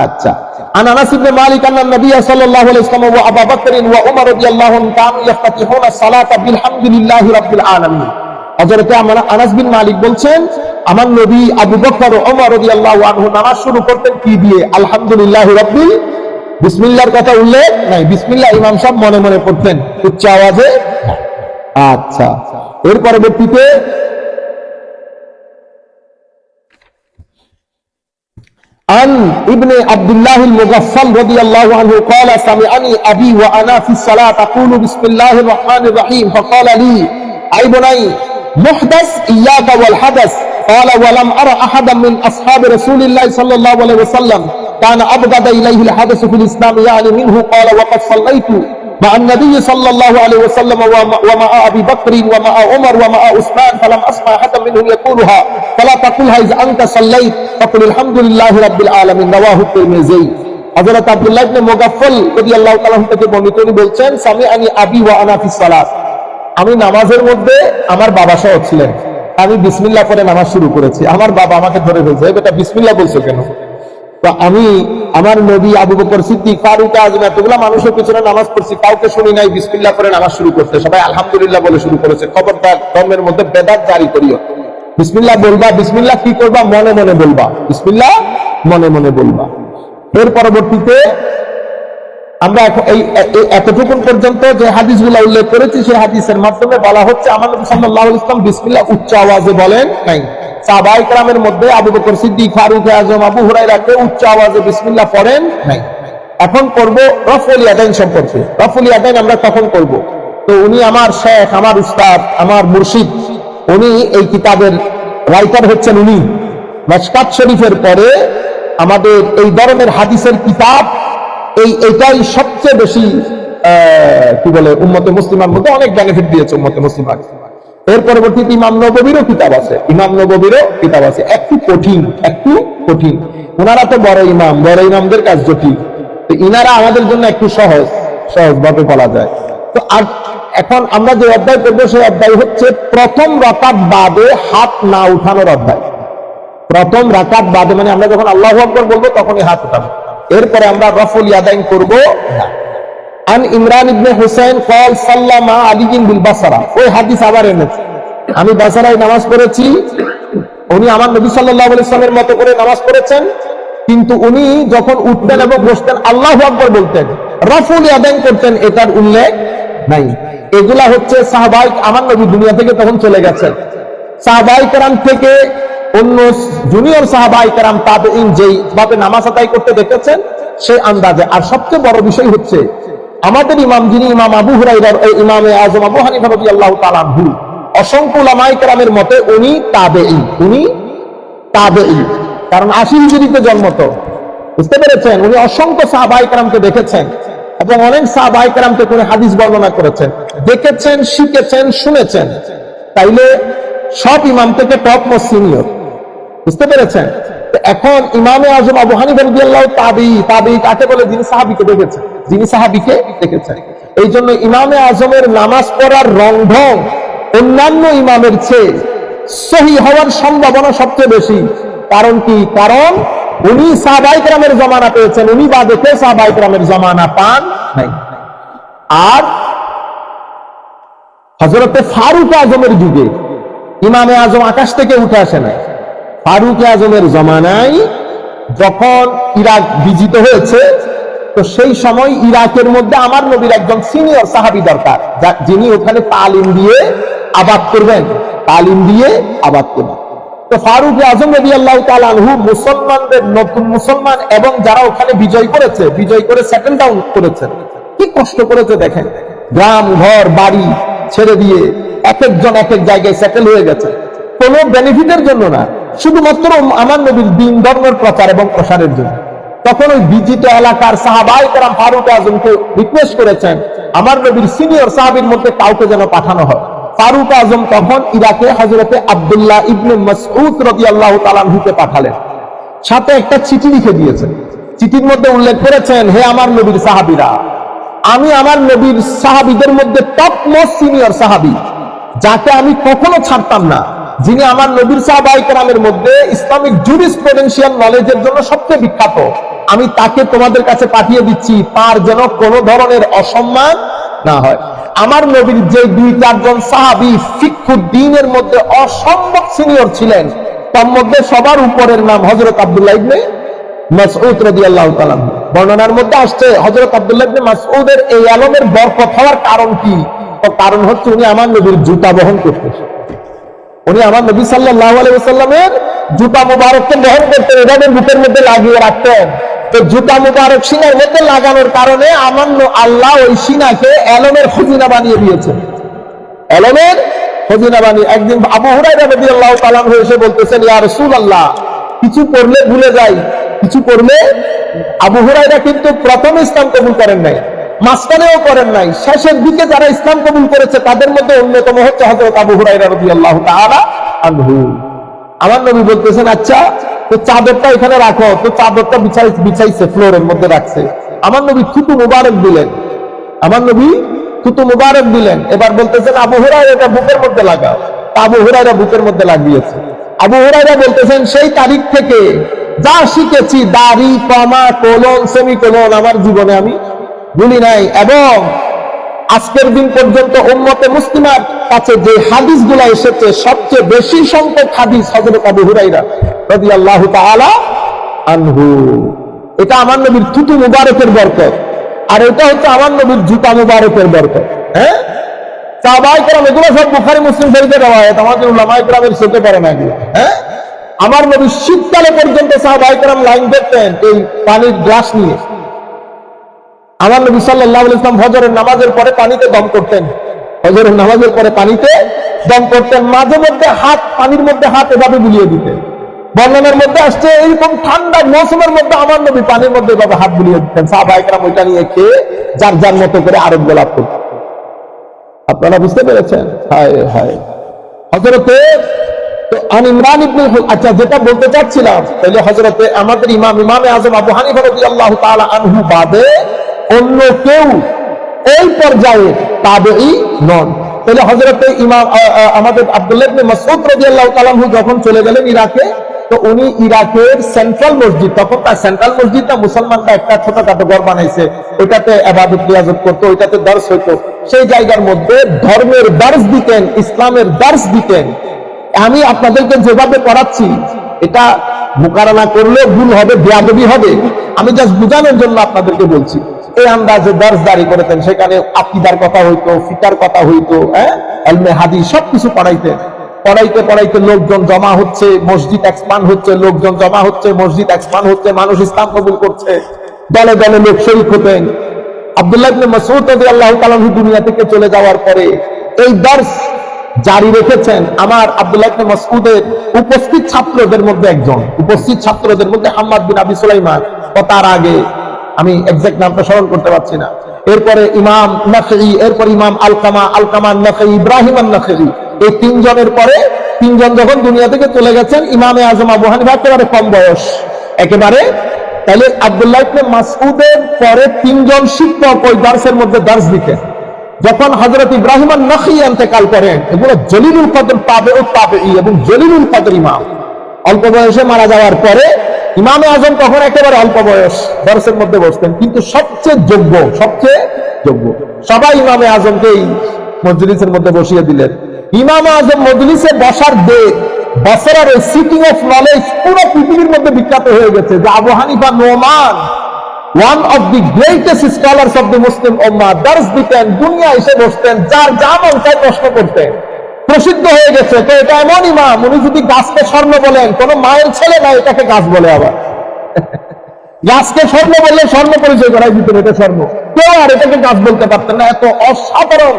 Speaker 1: আচ্ছা, عن انس بن مالك ان النبي صلى الله عليه وسلم وابا بكر وعمر رضي الله عنهم كانوا يفتتحون الصلاه بالحمد لله رب العالمين। হযরত আনাস বিন মালিক বলছেন, আমার নবী আবু বকর ও ওমর রাদিয়াল্লাহু আনহু নামাজ শুরু করতেন কি দিয়ে? আলহামদুলিল্লাহ রাব্বিল, বিসমিল্লাহর কথা উল্লেখ নাই। বিসমিল্লাহ ইমাম সাহেব মনে মনে পড়তেন, উচ্চ আওয়াজে। আচ্ছা, এর পরবর্তীতে عن ابن عبد الله المغفل رضي الله عنه قال سمعني أبي وأنا في الصلاة أقول بسم الله الرحمن الرحيم فقال لي أي بني محدث إياك والحدث قال ولم أرى أحدا من أصحاب رسول الله صلى الله عليه وسلم كان أبغض إليه الحدث في الإسلام يعني منه قال وقد صليت مع النبي صلى الله عليه وسلم ومع أبي بكر ومع عمر ومع عثمان فلم أسمع حتى منهم يقولها فلا تقولها إذا أنت صليت فقل الحمد لله رب العالمين رواه الترمذي। হযরত আব্দুল্লাহ ইবনে মুগাফফাল রাদিয়াল্লাহু তাআলা থেকে বর্ণিত, তিনি বলছেন, সামিআনি আবি ওয়া আনা ফিস সালাত, আমি নামাজের মধ্যে আমার বাবা সহ ছিলেন, আমি বিসমিল্লাহ পড়ে নামাজ শুরু করেছি। আমার বাবা আমাকে ধরে ফেলছে, বেটা বিসমিল্লাহ বলছো কেন? তো আমি আমার নবী আবু বকর সিদ্দিক ফারুক আযম এতগুলা মানুষের পিছনে নামাজ পড়ছি, কাউকে শুনি নাই বিসমিল্লাহ পড়ে নামাজ শুরু করতে, সবাই আলহামদুলিল্লাহ বলে শুরু করেছে। খবরদার ধর্মের মধ্যে বেদাত জারি করিও। বিসমিল্লাহ বলবা, বিসমিল্লাহ কি করবা? মনে মনে বলবা, বিসমিল্লাহ মনে মনে বলবা। এর পরবর্তীতে আমরা এই এতটুকু পর্যন্ত যে হাদিসগুলো উল্লেখ করেছি, সেই হাদিসের মাধ্যমে বলা হচ্ছে আমার নবী সাল্লাল্লাহু আলাইহি ওয়াসাল্লাম বিসমিল্লাহ উচ্চ আওয়াজে বলেন নাই। সাহাবায়ে কেরামের মধ্যে আবু বকর সিদ্দিক, ফারুক আযম, আবু হুরায়রা উচ্চ আওয়াজে বিসমিল্লাহ পড়েন নাই। এখন করব রাফুল ইয়াদাইন সম্পর্কে। রাফুল ইয়াদাইন আমরা কখন করব? তো উনি আমার শেখ, আমার উস্তাদ, আমার মুর্শিদ, উনি এই কিতাবের রাইটার হচ্ছেন উনি। মিশকাত শরীফের পরে আমাদের এই ধরনের হাদিসের কিতাব এইটাই সবচেয়ে বেশি কি বলে উম্মতে মুসলিমার মধ্যে অনেক বেনিফিট দিয়েছে উম্মতে মুসলিমার। এর পরবর্তীতে ইমাম নববীরও কিতাব আছে, ইমাম নববীরও কিতাব আছে, একটু কঠিন। ওনারা তো বড় ইমামদের কাজ জটিল, তো ইনারা আমাদের জন্য একটু সহজভাবে বলা যায়। তো আর এখন আমরা যে অধ্যায় করবো সেই অধ্যায় হচ্ছে প্রথম রাকাত বাদে হাত না উঠানোর অধ্যায়। প্রথম রাকাত বাদে মানে আমরা যখন আল্লাহু আকবার বলবো তখনই হাত উঠাবো। এরপরে আমরা রাফুল ইয়াদাইন করবো। আন ইমরান ইবনে হুসাইন قال صلى مع علي بالبصره, ওই হাদিস আবার এনেছে। আমি বাসরায় নামাজ পড়েছি, উনি আমার নবী সাল্লাল্লাহু আলাইহি ওয়াসাল্লামের মতো করে নামাজ পড়েছেন, কিন্তু উনি যখন উঠতেন এবং বসতেন আল্লাহু আকবার বলতেন, রাফুল ইয়াদাইন করতেন, এটার উল্লেখ নাই। এগুলা হচ্ছে সাহাবাই, আমার নবী দুনিয়া থেকে তখন চলে গেছেন, সাহাবাই কেরাম থেকে অন্য জুনিয়র সাহাবাই কেরাম তাবেঈন যেই ভাবে নামাজ আদায় করতে দেখেছেন সেই আন্দাজে। আর সবচেয়ে বড় বিষয় হচ্ছে আমাদের ইমাম যিনি ইমাম আবু হুরায়রা, ইমামে আযম আবু হানিফা রাদিয়াল্লাহু তাআলা আনহু, অসংখ্য উলামায়ে কেরামের মতে উনি তাবেঈন, কারণ ৮০ হিজরিতে জন্ম, তো বুঝতে পেরেছেন। উনি অসংখ্য সাহাবায়ে কেরামকে দেখেছেন এবং অনেক সাহাবায়ে কেরামকে উনি হাদিস বর্ণনা করেছেন, দেখেছেন, শিখেছেন, শুনেছেন। তাইলে সব ইমাম থেকে টপ মোস্ট সিনিয়র, বুঝতে পেরেছেন। এখন ইমামে আযম আবু হানিফা রাদিয়াল্লাহু তাবেঈ কাকে বলে? যিনি সাহাবীকে দেখেছেন, এই জন্য ইমামে আযমের নামাজ পড়ার রংঢং অন্যান্য ইমামের চেয়ে সহিহ হওয়ার সম্ভাবনা সবচেয়ে বেশি। কারণ কি? কারণ উনি সাহাবায়ে কেরামের জামানা পেয়েছেন, উনি বাদে কেউ সাহাবায়ে কেরামের জামানা পান নাই। আর হযরতে ফারুক আযমের যুগে ইমামে আযম আকাশ থেকে উঠে আসে না। ফারুক আযমের জামানায় যখন ইরাক বিজিত হয়েছে, তো সেই সময় ইরাকের মধ্যে আমার নবীর একজন সিনিয়র সাহাবী দরকার, যিনি ওখানে তালিম দিয়ে আবাদ করবেন। তো ফারুক আযম রাদিয়াল্লাহু তাআলা আনহু মুসলমানদের, নতুন মুসলমান এবং যারা ওখানে বিজয় করে সেটেল ডাউন করেছে, কি কষ্ট করেছে দেখেন। গ্রাম ঘর বাড়ি ছেড়ে দিয়ে এক একজন এক এক জায়গায় সেটেল হয়ে গেছে, কোনো বেনিফিটের জন্য না, শুধুমাত্র আমার নবীর দ্বীন ধর্মের প্রচার এবং প্রসারের জন্য। তখন ওই বিজিত এলাকার সাহাবায়ে কেরাম ফারুক আযমকে রিকোয়েস্ট করেছেন আমার নবীর সিনিয়র সাহাবীর মধ্যে কাউকে যেন পাঠানো হয়। ফারুক আযম তখন ইরাকে হযরতে আব্দুল্লাহ ইবনে মাসউদ রাদিয়াল্লাহু তাআলা আনহুকে পাঠালেন, সাথে একটা চিঠি লিখে দিয়েছেন। চিঠির মধ্যে উল্লেখ করেছেন, হে আমার নবীর সাহাবীরা, আমি আমার নবীর সাহাবীদের মধ্যে টপ মোস্ট সিনিয়র সাহাবী, যাকে আমি কখনো ছাড়তাম না, যিনি আমার নবীর সাহাবায়ে কেরামের মধ্যে ইসলামিক জুরিসপ্রুডেন্সিয়াল নলেজের জন্য সবচেয়ে বিখ্যাত, আমি তাকে তোমাদের কাছে পাঠিয়ে দিচ্ছি, তার যেন কোনো ধরনের অসম্মান না হয়। আমার নবীর যে ২-৪ জন সাহাবী ফিকহুদ্দীনের মধ্যে অসম্ভব সিনিয়র ছিলেন, তার মধ্যে সবার উপরের নাম হযরত আব্দুল্লাহ ইবনে মাসউদ রাদিয়াল্লাহু তাআলা। বর্ণনার মধ্যে আসছে হযরত আব্দুল্লাহ ইবনে মাসউদের এই আলমের বরকত হওয়ার কারণ কি? কারণ হচ্ছে উনি আমার নবীর জুতা বহন করতেন। উনি আমার নবী সাল্লাল্লাহু আলাইহি ওয়াসাল্লামের জুতা মুবারককে বহন করতেন, এভাবে বুকের মধ্যে লাগিয়ে রাখতেন। তো জুতা মুবারক সিনার মধ্যে লাগানোর কারণে আমার আল্লাহ ওই সিনাকে এলমের খজিনা বানিয়ে দিয়েছেন, এলমের খজিনা বানিয়ে। একদিন আবু হুরায়রা রাদিয়াল্লাহু তাআলা আনহু এসে বলতেছেন, ইয়া রাসূলুল্লাহ, কিছু পড়লে ভুলে যাই, কিছু পড়লে। আবু হুরায়রা কিন্তু প্রথম ইসলাম কবুল করেন নাই, মাঝখানেও করেন নাই, শেষের দিকে যারা ইসলাম কবুল করেছে তাদের মধ্যে অন্যতম হচ্ছে হযরত আবু হুরায়রা রাদিয়াল্লাহু তাআলা আনহু। আমার নবী বলতেছেন, আচ্ছা তো চাদরটা এখানে রাখো। তো চাদরটা বিছাইছে, ফ্লোরের মধ্যে রাখছে। আমার নবী থুতু মুবারক দিলেন, এবার বলতেছেন আবু হুরায়রা এটা বুকের মধ্যে লাগাও। আবু হুরায়রা বুকের মধ্যে লাগিয়েছে। আবু হুরায়রা বলতেছেন, সেই তারিখ থেকে যা শিখেছি, দাড়ি, কমা, কোলন, সেমিকোলন, আমার জীবনে আমি ভুলি নাই। এবং আজকের দিন পর্যন্ত উম্মতে মুসলিমার কাছে যে হাদিসগুলো এসেছে, সবচেয়ে বেশি সংখ্যক হাদিস হযরত আবু হুরায়রা রাদিয়াল্লাহু তাআলা আনহু। এটা আমার নবীর থুতু মুবারকের বরকত, আর এটা হচ্ছে আমার নবীর জুতা মুবারকের বরকত। হ্যাঁ, সাহাবায়ে কেরাম এগুলো সব বুখারী মুসলিম শরীফের রওয়ায়াত, আমাদের উলামায়ে কেরামের চোখে পড়ে না এগুলো। হ্যাঁ, আমার নবী শীতকালে পর্যন্ত সাহাবায়ে কেরাম লাইন ধরতেন এই পানির গ্লাস নিয়ে। আমার নবী সাল্লাল্লাহু আলাইহি ওয়াসাল্লাম ফজরের নামাজের পরে পানিতে দম করতেন, মাঝে মধ্যে পানির মধ্যে হাত এভাবে বুলিয়ে দিতেন। বর্ণনার মধ্যে আসছে এইরকম ঠান্ডা মৌসুমের মধ্যে আমার নবী পানির মধ্যে এভাবে হাত বুলিয়ে দিতেন। সাহাবায়ে কেরাম ওইটা নিয়ে খেয়ে যার যার মতো করে আরোগ্য লাভ করতেন। আপনারা বুঝতে পেরেছেন? হায় হায় হযরতে ইমরান ইবনে, আচ্ছা যেটা বলতে চাচ্ছিলাম, তাহলে হযরতে আমাদের ইমামে আযম আবু হানিফা রাদিয়াল্লাহু তাআলা আনহু বাদে অন্য কেউ এই পর্যায়ে তাবেঈ নন। তাহলে হযরতে আমাদের আব্দুল্লাহ ইবনে মাসউদ রাদিয়াল্লাহু তাআলা আনহু যখন চলে গেলেন ইরাকে, তো উনি ইরাকের সেন্ট্রাল মসজিদ, তখন তার সেন্ট্রাল মসজিদটা মুসলমানরা একটা ছোটখাটো ঘর বানাইছে, ওইটাতে ইবাদত রিয়াজত করতো, ওইটাতে দর্স হইতো। সেই জায়গার মধ্যে ধর্মের দর্স দিতেন, ইসলামের দর্স দিতেন। আমি আপনাদেরকে যেভাবে পড়াচ্ছি, এটা মুকারানা করলেও ভুল হবে, বেয়াদবি হবে। আমি জাস্ট বুঝানোর জন্য আপনাদেরকে বলছি। এই আন্দাজে দর্স জারি করেছেন, সেখানে আকীদার কথা হইতো, ফিকার কথা হইতো, ইলমে হাদিস সবকিছু পড়াইতেন। পড়াইতে পড়াইতে লোকজন জমা হচ্ছে, মসজিদ এক্সপান্ড হচ্ছে, লোকজন জমা হচ্ছে, মসজিদ এক্সপান্ড হচ্ছে, মানুষ ইসলাম কবুল করছে, দলে দলে লোক শরীক হতেন। আব্দুল্লাহ ইবনে মাসউদ রাদিয়াল্লাহু তাআলা দুনিয়া থেকে চলে যাওয়ার পরে এই দর্স জারি রেখেছেন আমার আব্দুল্লাহ ইবনে মাসউদের উপস্থিত ছাত্রদের মধ্যে একজন, উপস্থিত ছাত্রদের মধ্যে হাম্মাদ বিন আবি সুলাইমান, ও তার আগে আমি এক্সাক্ট নামটা স্মরণ করতে পারছি না, এরপরে ইমাম নাখঈ, এরপর ইমাম আলকামা, আলকামা নাখঈ, ইব্রাহিম আন-নাখঈ, এই তিনজনের পরে তিনজন যখন দুনিয়া থেকে চলে গেছেন, ইমামে আজম আবু হানিফা একেবারে কম বয়স, একেবারে। তাহলে আব্দুল্লাহ ইবনে মাসউদের পরে তিনজন শিক্ষক ওই দর্সের মধ্যে দর্স দিতেন। যখন হযরত ইব্রাহিম আন-নাখঈ ইন্তেকাল করেন, এগুলো জলিলুল কদর তাবেউত তাবেঈ এবং জলিলুল কদর ইমাম, অল্প বয়সে মারা যাওয়ার পরে ইমামে আজম তখন একেবারে অল্প বয়স, দর্সের মধ্যে বসতেন, কিন্তু সবচেয়ে যোগ্য, সবচেয়ে যোগ্য। সবাই ইমামে আজমকেই মজলিসের মধ্যে বসিয়ে দিলেন। ইমামে আজম মজলিসে বসার দিক, বসরার ওই সিটিং অফ নলেজ পুরো পৃথিবীর মধ্যে বিখ্যাত হয়ে গেছে যে Abu Hanifa Noman, one of the greatest scholars of the Muslim ummah, দর্স দিতেন, দুনিয়া এসে বসতেন, যার যা মন চায় প্রশ্ন করতেন, প্রসিদ্ধ হয়ে গেছে। তো এটা এমন ইমাম, উনি যদি গাছকে স্বর্ণ বলেন, কোন মায়ের ছেলে না এটাকে গাছ বলে, আবার গাছকে স্বর্ণ বললে স্বর্ণ পরিচয় করাই দিতেন, এটা স্বর্ণ, কেউ আর এটাকে গাছ বলতে পারতেন না। এত অসাধারণ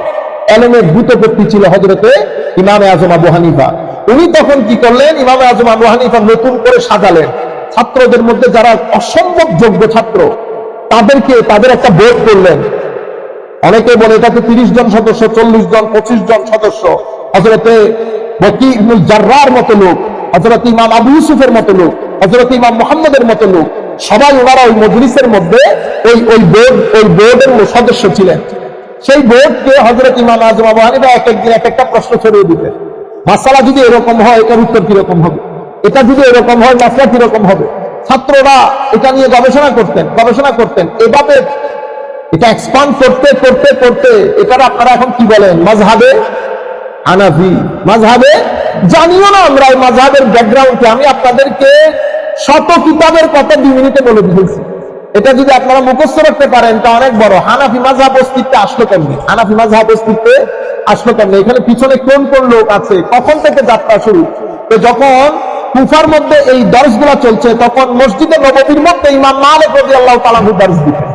Speaker 1: এলেমের ভূতপত্তি ছিল হযরতে ইমামে আজম আবু হানিফা। উনি তখন কি করলেন, ইমামে আজম আবু হানিফা নতুন করে সাজালেন, ছাত্রদের মধ্যে যারা অসম্ভব যোগ্য ছাত্র তাদেরকে, তাদের একটা বোর্ড করলেন। অনেকে বলে এটাতে 30 জন সদস্য, 40 জন, 25 জন সদস্য, হযরতে বকি ইবনুল জাররার মতো লোক, হযরত ইমাম আবু ইউসুফের মতো লোক, হযরত ইমাম মুহাম্মদের মতো লোক, সবাই ওনারা ওই মজলিসের মধ্যে ওই বোর্ডের সদস্য ছিলেন। সেই বোর্ডকে হযরত ইমাম আজম আবু হানিফা এক একদিন এক একটা প্রশ্ন ছড়িয়ে দিতেন। মাসালা যদি এরকম হয়, এটার উত্তর কিরকম হবে, এটা যদি এরকম হয়, মাসলা কিরকম হবে। ছাত্ররা এটা নিয়ে গবেষণা করতেন। এভাবে এটা এক্সপান্ড করতে করতে করতে এটার আপনারা এখন কি বলেন, মাযহাবে হানাফি, মাযহাবে, জানিও না আমরা এই মাযহাবের ব্যাকগ্রাউন্ডে। আমি আপনাদেরকে শত কিতাবের কথা 2 মিনিটে বলে দিয়েছি। এটা যদি আপনারা মুখস্থ রাখতে পারেন তা অনেক বড়। হানাফি মাযহাব অস্তিত্বে আসলো কেমনি, হানাফি মাযহাব অস্তিত্বে আসলো কেমনি, এখানে পিছনে কোন কোন লোক আছে, কখন থেকে যাত্রা শুরু। তো যখন কুফার মধ্যে এই দর্সগুলো চলছে, তখন মসজিদে নববীর মধ্যে ইমাম মালিক রাদিয়াল্লাহু তাআলা দর্স দিতেন।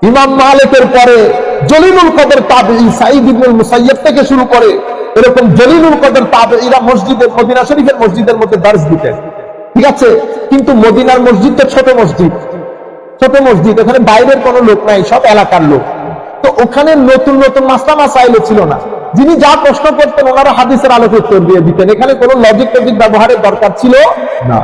Speaker 1: ইমাম মালিকের পরে জলিলুল কদর তাবেঈ সাঈদ ইবনুল মুসাইয়্যিব থেকে শুরু করে এরকম জলিলুল কদর তাবেঈরা মসজিদে মদিনা শরীফের মসজিদের মধ্যে দর্স দিতেন। ঠিক আছে, কিন্তু মদিনার মসজিদ তো ছোট মসজিদ, ওখানে বাইরের কোনো লোক নাই, সব এলাকার লোক। তো ওখানে নতুন নতুন মাসলা মাসাইল ছিল না। যিনি যা প্রশ্ন করতেন ওনারা হাদিসের আলোকে উত্তর দিয়ে দিতেন। এখানে কোনো লজিক ব্যবহারের দরকার ছিল না।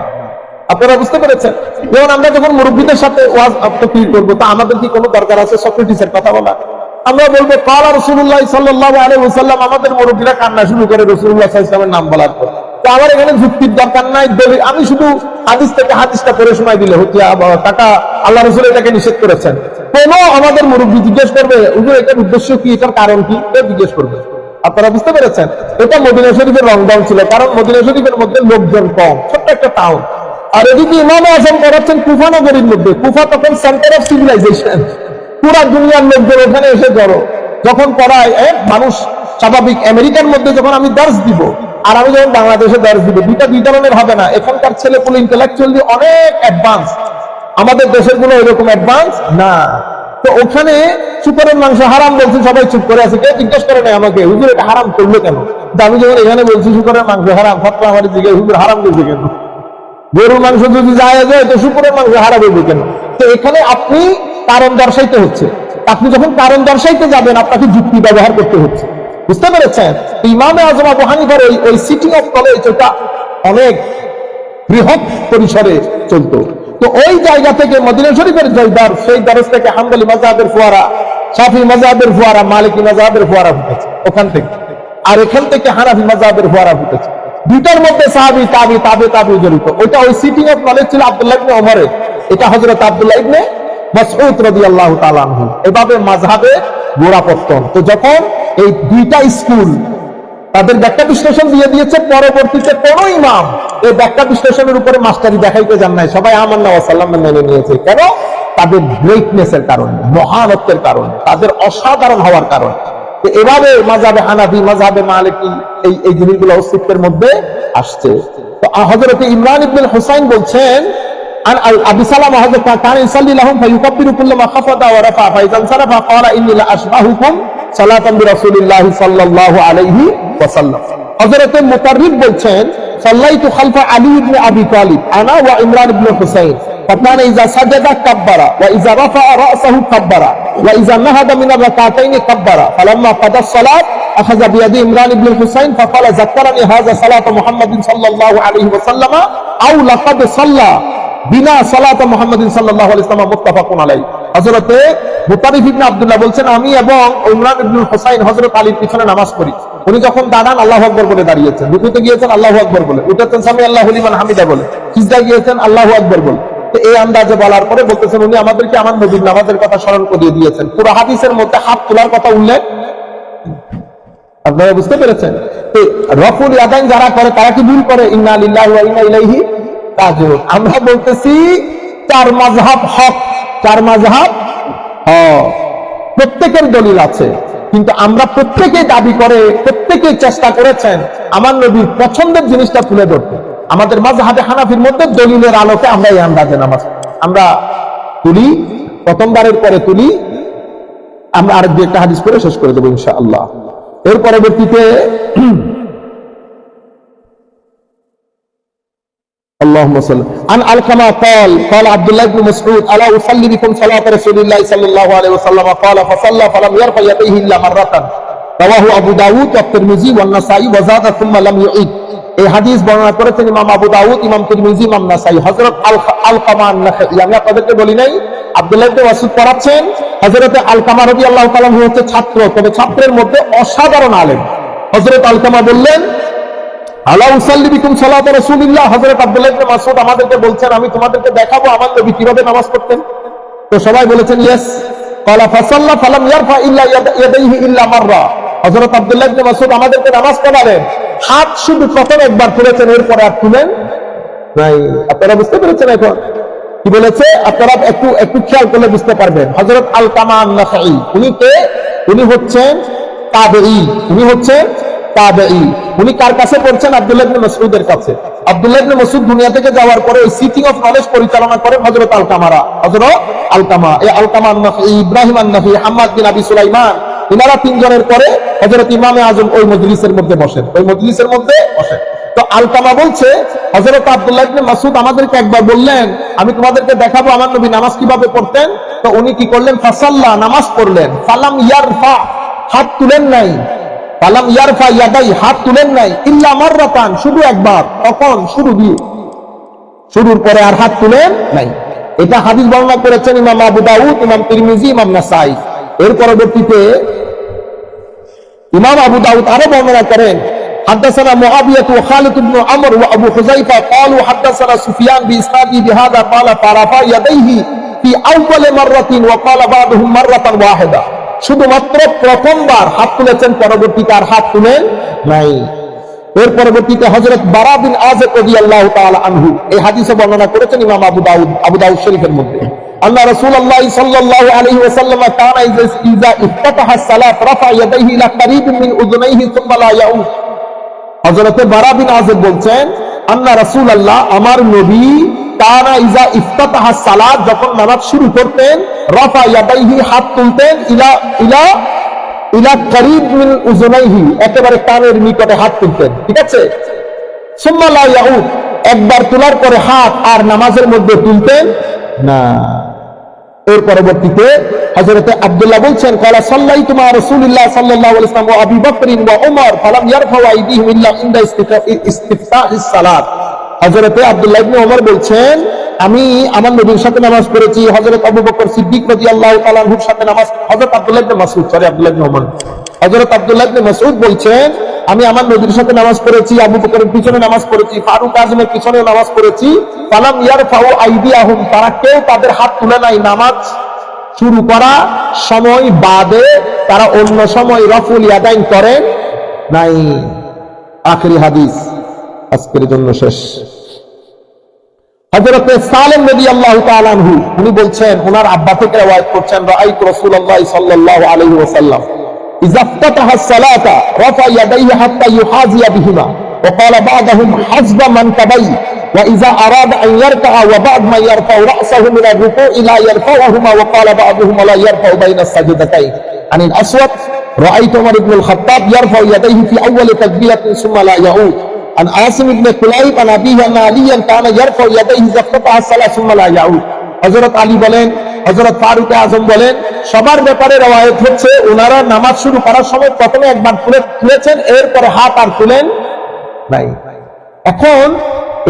Speaker 1: আপনারা বুঝতে পেরেছেন? যেমন আমরা যখন মুরব্বীদের সাথে ওয়াজ তকরীর করবো, তা আমাদের কি কোনো দরকার আছে সক্রেটিসের কথা বলা? আমরা বলবো ক্বালা রাসূলুল্লাহ সাল্লাল্লাহু আলাইহি ওয়াসাল্লাম, আমাদের মুরব্বীরা কান্না শুরু করে রাসূলুল্লাহ সাল্লাল্লাহু আলাইহি ওয়াসাল্লামের নাম বলার পর। তো আমার এখানে যুক্তির দরকার নাই, আমি শুধু হাদিস থেকে হাদিসটা পড়ে শোনাই দিলে হচ্ছে টাকা আল্লাহ রাসূল এটাকে নিষেধ করেছেন। কেন আমাদের মুরব্বী জিজ্ঞেস করবে হুজুর এটার উদ্দেশ্য কি, এটার কারণ কি, কেউ জিজ্ঞেস করবে? আপনারা বুঝতে পেরেছেন? এটা মদিনা শরীফের রংডাউন ছিল, কারণ মদিনা শরীফের মধ্যে লোকজন কম, ছোট্ট একটা টাউন। আর এদিকে ইমামে আজম করাচ্ছেন কুফা নগরীর মধ্যে। কুফা তখন সেন্টার অফ সিভিলাইজেশন, পুরা দুনিয়ার লোকজন ওখানে এসে জড়ো। যখন করায় মানুষ স্বাভাবিক, আমেরিকার মধ্যে যখন আমি দর্স দিব আর আমি যখন বাংলাদেশে দর্স দিব, দুই ধরনের হবে না। এখানকার ছেলেপুলে ইন্টেলেকচুয়ালি অনেক অ্যাডভান্স, আমাদের দেশের গুলো এরকম অ্যাডভান্স না। তো ওখানে শুকরের মাংস হারাম বলছি, সবাই চুপ করে আছে, কেউ জিজ্ঞেস করে না আমাকে হুজুর এটা হারাম করলো কেন। আমি যখন এখানে বলছি শুকরের মাংস হারাম, ফাতরা আমার জিজ্ঞেস হুজুর হারাম বলছে কেন? গরুর মাংস যদি যায় তো শুকরের মাংস হারাম হইবে কেন? তো এখানে আপনি কারণ দর্শাইতে হচ্ছে। আপনি যখন কারণ দর্শাইতে যাবেন আপনাকে যুক্তি ব্যবহার করতে হচ্ছে। বুঝতে পেরেছেন? ইমামে আজম আবু হানিফার ওই সিটিং অফ নলেজ ওটা অনেক বৃহৎ পরিসরে চলতো। তো ওই জায়গা থেকে মদিনা শরীফের যে দর্স, সেই দর্স থেকে হাম্বলি মাযহাবের ফোয়ারা, শাফি মাযহাবের ফোয়ারা, মালিকি মাযহাবের ফোয়ারা ফুটেছে ওখান থেকে। আর এখান থেকে হানাফি মাযহাবের ফোয়ারা ফুটেছে। দুইটার মধ্যে সাহাবী তাবে জড়িত। ওইটা ওই সিটিং অফ নলেজ ছিল আব্দুল্লাহ ইবনে ওমরের, এটা হযরত আব্দুল্লাহ ইবনে মাসউদ রাদিয়াল্লাহু তাআলা আনহু। এভাবে মাযহাবে গোড়াপত্তন। তো যখন এই দুইটা স্কুল তাদের ব্যাখ্যা বিশ্লেষণ দিয়ে দিয়েছে। পরবর্তীতে কোন ইমাম এই ব্যাখ্যা বিশ্লেষণের উপরে মাস্টারি দেখাইতে যান নাই, সবাই আমান্না ওয়া সাল্লাম মেনে নিয়েছে। কেন? তাদের গ্রেটনেসের কারণে, মহানত্বের কারণে, তাদের অসাধারণ হওয়ার কারণে। এভাবে মাযহাবে হানাফি, মাযহাবে মালিকি এই জিনিসগুলো অস্তিত্বের মধ্যে আসছে। তো হযরত ইমরান ইবনে হুসাইন বলছেন, عن ابي سلمة حضرت كان يصلي لهم فيكبر كلما خفض ورفع فاذا انصرف قال اني لاشبهكم صلاه برسول الله صلى الله عليه وسلم। حضرت মুতাররিব বলছেন, صليت خلف علي بن ابي طالب انا وعمران بن حسين فكان اذا سجد كبر واذا رفع راسه كبر واذا نهض من الركعتين كبر فلما قضى الصلاه اخذ بيد عمران بن الحسين فقال ذكرني هذا صلاه محمد صلى الله عليه وسلم او لقد صلى বিনা সালাত মুহাম্মাদিন সাল্লাল্লাহু আলাইহি ওয়াসাল্লাম মুত্তাফাকুন আলাইহি। হযরতে মুতারিফ ইবনে আব্দুল্লাহ বলছেন, আমি এবং ইমরান ইবনে হুসাইন হযরত আলীর পিছনে নামাজ পড়ি। উনি যখন দাঁড়ান আল্লাহু আকবার বলে দাঁড়িয়েছেন, রুকুতে গিয়েছেন আল্লাহু আকবার বলে, উঠেছেন সামি আল্লাহু লিমান হামিদা বলে, সিজদা গিয়েছেন আল্লাহু আকবার বলে। তো এই আন্দাজে বলার পরে বলতেছেন উনি আমাদেরকে আমার নবীর নামাজের কথা স্মরণ করিয়ে দিয়েছেন। পুরো হাদিসের মধ্যে হাত তোলার কথা উল্লেখ, আপনারা বুঝতে পেরেছেন? রফুল ইয়াদাইন যারা করে তারা কি ভুল করে? ইন্না লিল্লাহি ওয়া ইন্না ইলাইহি। আমরা বলতেছি চার মাযহাব হক, চার মাযহাব প্রত্যেকের দলিল আছে, কিন্তু আমরা প্রত্যেকেই দাবি করে, প্রত্যেকেই চেষ্টা করেছেন আমার নবীর পছন্দের জিনিসটা তুলে ধরতে। আমাদের মাযহাবে হানাফির মধ্যে দলিলের আলোকে আমরা এই আন্দাজে নামাজ আমরা তুলি, প্রথমবারের পরে তুলি। আমরা আরেক দুই একটা হাদিস করে শেষ করে দেবো ইনশাআল্লাহ। এর পরবর্তীতে اللهم صل عن علقمة قال عبد الله بن مسعود الا اصلي بكم صلاه رسول الله صلى الله عليه وسلم قال فصلى فلم يرفع يديه الا مره رواه ابو داود والترمذي والنسائي وزاد ثم لم يعيد। এই হাদিস বর্ণনা করেছেন ইমাম আবু দাউদ, ইমাম তিরমিজি, ইমাম নাসাই। হযরত আলকামা আন-নাখাই, আমি আপনাদেরকে বলি নাই, আব্দুল্লাহ ইবনে মাসউদ পড়াচ্ছেন। হযরত আলকামা রাদিয়াল্লাহু তাআলা হচ্ছে ছাত্র, তবে ছাত্রের মধ্যে অসাধারণ আলেম। হযরত আলকামা বললেন, আলা উসাল্লি বিকুম সালাত রাসূলিল্লাহ। হযরত আব্দুল্লাহ ইবনে মাসউদ আমাদেরকে বলছেন আমি তোমাদেরকে দেখাবো আমার নবী কিভাবে নামাজ পড়তেন। তো সবাই বলেছেন ইয়েস। ক্বালা ফাসাল্লা ফালাম ইয়ারফা ইল্লা ইয়াদাইহি ইল্লা মাররা। হযরত আব্দুল্লাহ ইবনে মাসউদ আমাদেরকে নামাজ পড়ালেন, হাত শুধু প্রথম একবার তুলেছেন, এরপরে আর তুলেন নাই। আপনারা বুঝতে পেরেছেন এখন কি বলেছে? আপনারা একটু খেয়াল করলে বুঝতে পারবেন। হযরত আলকামা আন-নাখাই উনি কে? উনি হচ্ছেন তাবেঈ, উনি হচ্ছেন তাবেঈ। উনি কার কাছে পড়ছেন? আব্দুল্লাহ ইবনে মাসউদের কাছে। আব্দুল্লাহ ইবনে মাসউদ দুনিয়া থেকে যাওয়ার পরে ওই সিটিং অফ নলেজ পরিচালনা করেন হযরত আলকামারা। হযরত আলকামা, এই আলকামা আন-নাখাই, ইব্রাহিম আন-নাখাই, হাম্মাদ বিন আবি সুলাইমান, ইনারা তিনজনের পরে হযরত ইমামে আজম ওই মজলিসের মধ্যে বসেন, ওই মজলিসের মধ্যে বসেন। তো আলকামা বলছে হযরত আব্দুল্লাহ ইবনে মাসউদ আমাদেরকে একবার বললেন আমি তোমাদেরকে দেখাবো আমার নবী নামাজ কিভাবে পড়তেন। তো উনি কি করলেন? ফাসাল্লা, নামাজ পড়লেন। ফালাম ইয়ারফা, হাত তুলেন নাই। ফালাম ইয়ারফা ইয়াদাই, হাত তুলেন নাই। ইল্লা মাররাতান, শুধু একবার। তখন শুরু দিয়ে, শুরুর পরে আর হাত তুলেন নাই। এটা হাদিস বর্ণনা করেছেন ইমাম আবু দাউদ, ইমাম তিরমিজি, ইমাম নাসাই। এর পরবর্তীতে ইমাম আবু দাউদ আরো বর্ণনা করেন, حدثنا معاوية وخالد بن عمرو وابو حذيفة قالوا حدثنا سفيان بإسناده بهذا قال فرفع يديه في اول مرة وقال بعضهم مرة واحدة। শুধুমাত্র প্রথমবার হাত তুলেছেন, পরবর্তীতে আর হাত তুলেন নাই। এর পরবর্তীতে হযরত বারা বিন আযিব রাদিয়াল্লাহু তাআলা আনহু এই হাদিসে বর্ণনা করেছেন ইমাম আবু দাউদ শরীফের মধ্যে, আন্না রাসূলুল্লাহ সাল্লাল্লাহু আলাইহি ওয়াসাল্লাম কানা ইযা ইফতাতাহা সালাত রাফা ইয়াদাইহি ইলা কারীবিন মিন উযুনাইহি সুম্মা লা ইয়াউদ। হযরত বারা বিন আযিব বলছেন, আন্না রাসূলুল্লাহ, আমার নবী, কানা ইযা ইফতাতাহা সালাত, যখন নামাজ শুরু করতেন, রাফা ইয়াদাইহি, হাত তুলতেন, ইলা কারীব মিন উযুনাইহি, একেবারে কানের নিকটে হাত তুলতেন, ঠিক আছে। সুম্মা লা ইয়াউদ, একবার তোলার পরে হাত আর নামাজের মধ্যে তুলতেন না। এর পরবর্তীতে হযরত আব্দুল্লাহ বলছেন, ক্বালা সাল্লাইতু মা রাসূলিল্লাহ সাল্লাল্লাহু আলাইহি ওয়াসাল্লাম ওয়া আবী বকর ওয়া উমর ফালাম ইয়ারফাউ আইদিহিম ইল্লা ইনদা ইস্তিফতাহিস সালাত। হযরত আব্দুল্লাহ ইবনে ওমর বলছেন, আমি আমার নবীর সাথে নামাজ পড়েছি। হযরত আবু বকর সিদ্দিক রাদিয়াল্লাহু তাআলা আনহুর সাথে নামাজ, হযরত আব্দুল্লাহ ইবনে মাসউদ, আব্দুল্লাহ ইবনে ওমর, হযরত আব্দুল্লাহ ইবনে মাসউদ বলছেন, আমি আমার নবীর সাথে নামাজ পড়েছি, আবু বকরের পিছনে নামাজ পড়েছি, ফারুক আজমের পিছনে নামাজ পড়েছি। ফালাম ইয়ারফাউ আইদিয়াহুম, তারা কেউ তাদের হাত তুলে নাই। নামাজ শুরু করা সময় বাদে তারা অন্য সময় রফুল ইয়াদাইন করেন নাই। আখেরি হাদিস আজকের জন্য শেষ। হযরতে সালেম রাদিয়াল্লাহু তাআলা আনহু উনি বলছেন, ওনার আব্বা থেকে রওয়ায়াত করছেন, রাআইতু রাসূলুল্লাহ সাল্লাল্লাহু আলাইহি ওয়াসাল্লাম ইযা ইফতাতাহা আস-সালাতা রাফা ইয়াদাইহি হাত্তা ইউহাজিয়া বিহিমা ওয়া ক্বালা বা'দাহুম হাসবা মানকাবাই ওয়া ইযা আরাদা আন ইয়ারকা'a ওয়া বা'দ মা ইয়ারফা'ু রা'সাহু মিন আর-রুকু'i লা ইয়ারফা'ুহুমা ওয়া ক্বালা বা'দুহুম লা ইয়ারফা'ু বাইনা আস-সাজদাতাইন আন আল-আসওয়াদ রাআইতু উমর ইবনে আল-খাত্তাব ইয়ারফা'ু ইয়াদাইহি ফি আউওয়ালি তাকবীরাতিন সুম্মা লা ইয়াউদ عن عاصم بن كليب عن أبيه أن عليا كان يرفع يديه إذا افتتح الصلاة ثم لا يعود। হযরত আলী বলেন, হযরত ফারুক আযম বলেন, সবার ব্যাপারে রওয়ায়াত হচ্ছে ওনারা নামাজ শুরু করার সময় প্রথমে একবার তুলেছেন, এরপরে হাত আর তুলেন নাই। এখন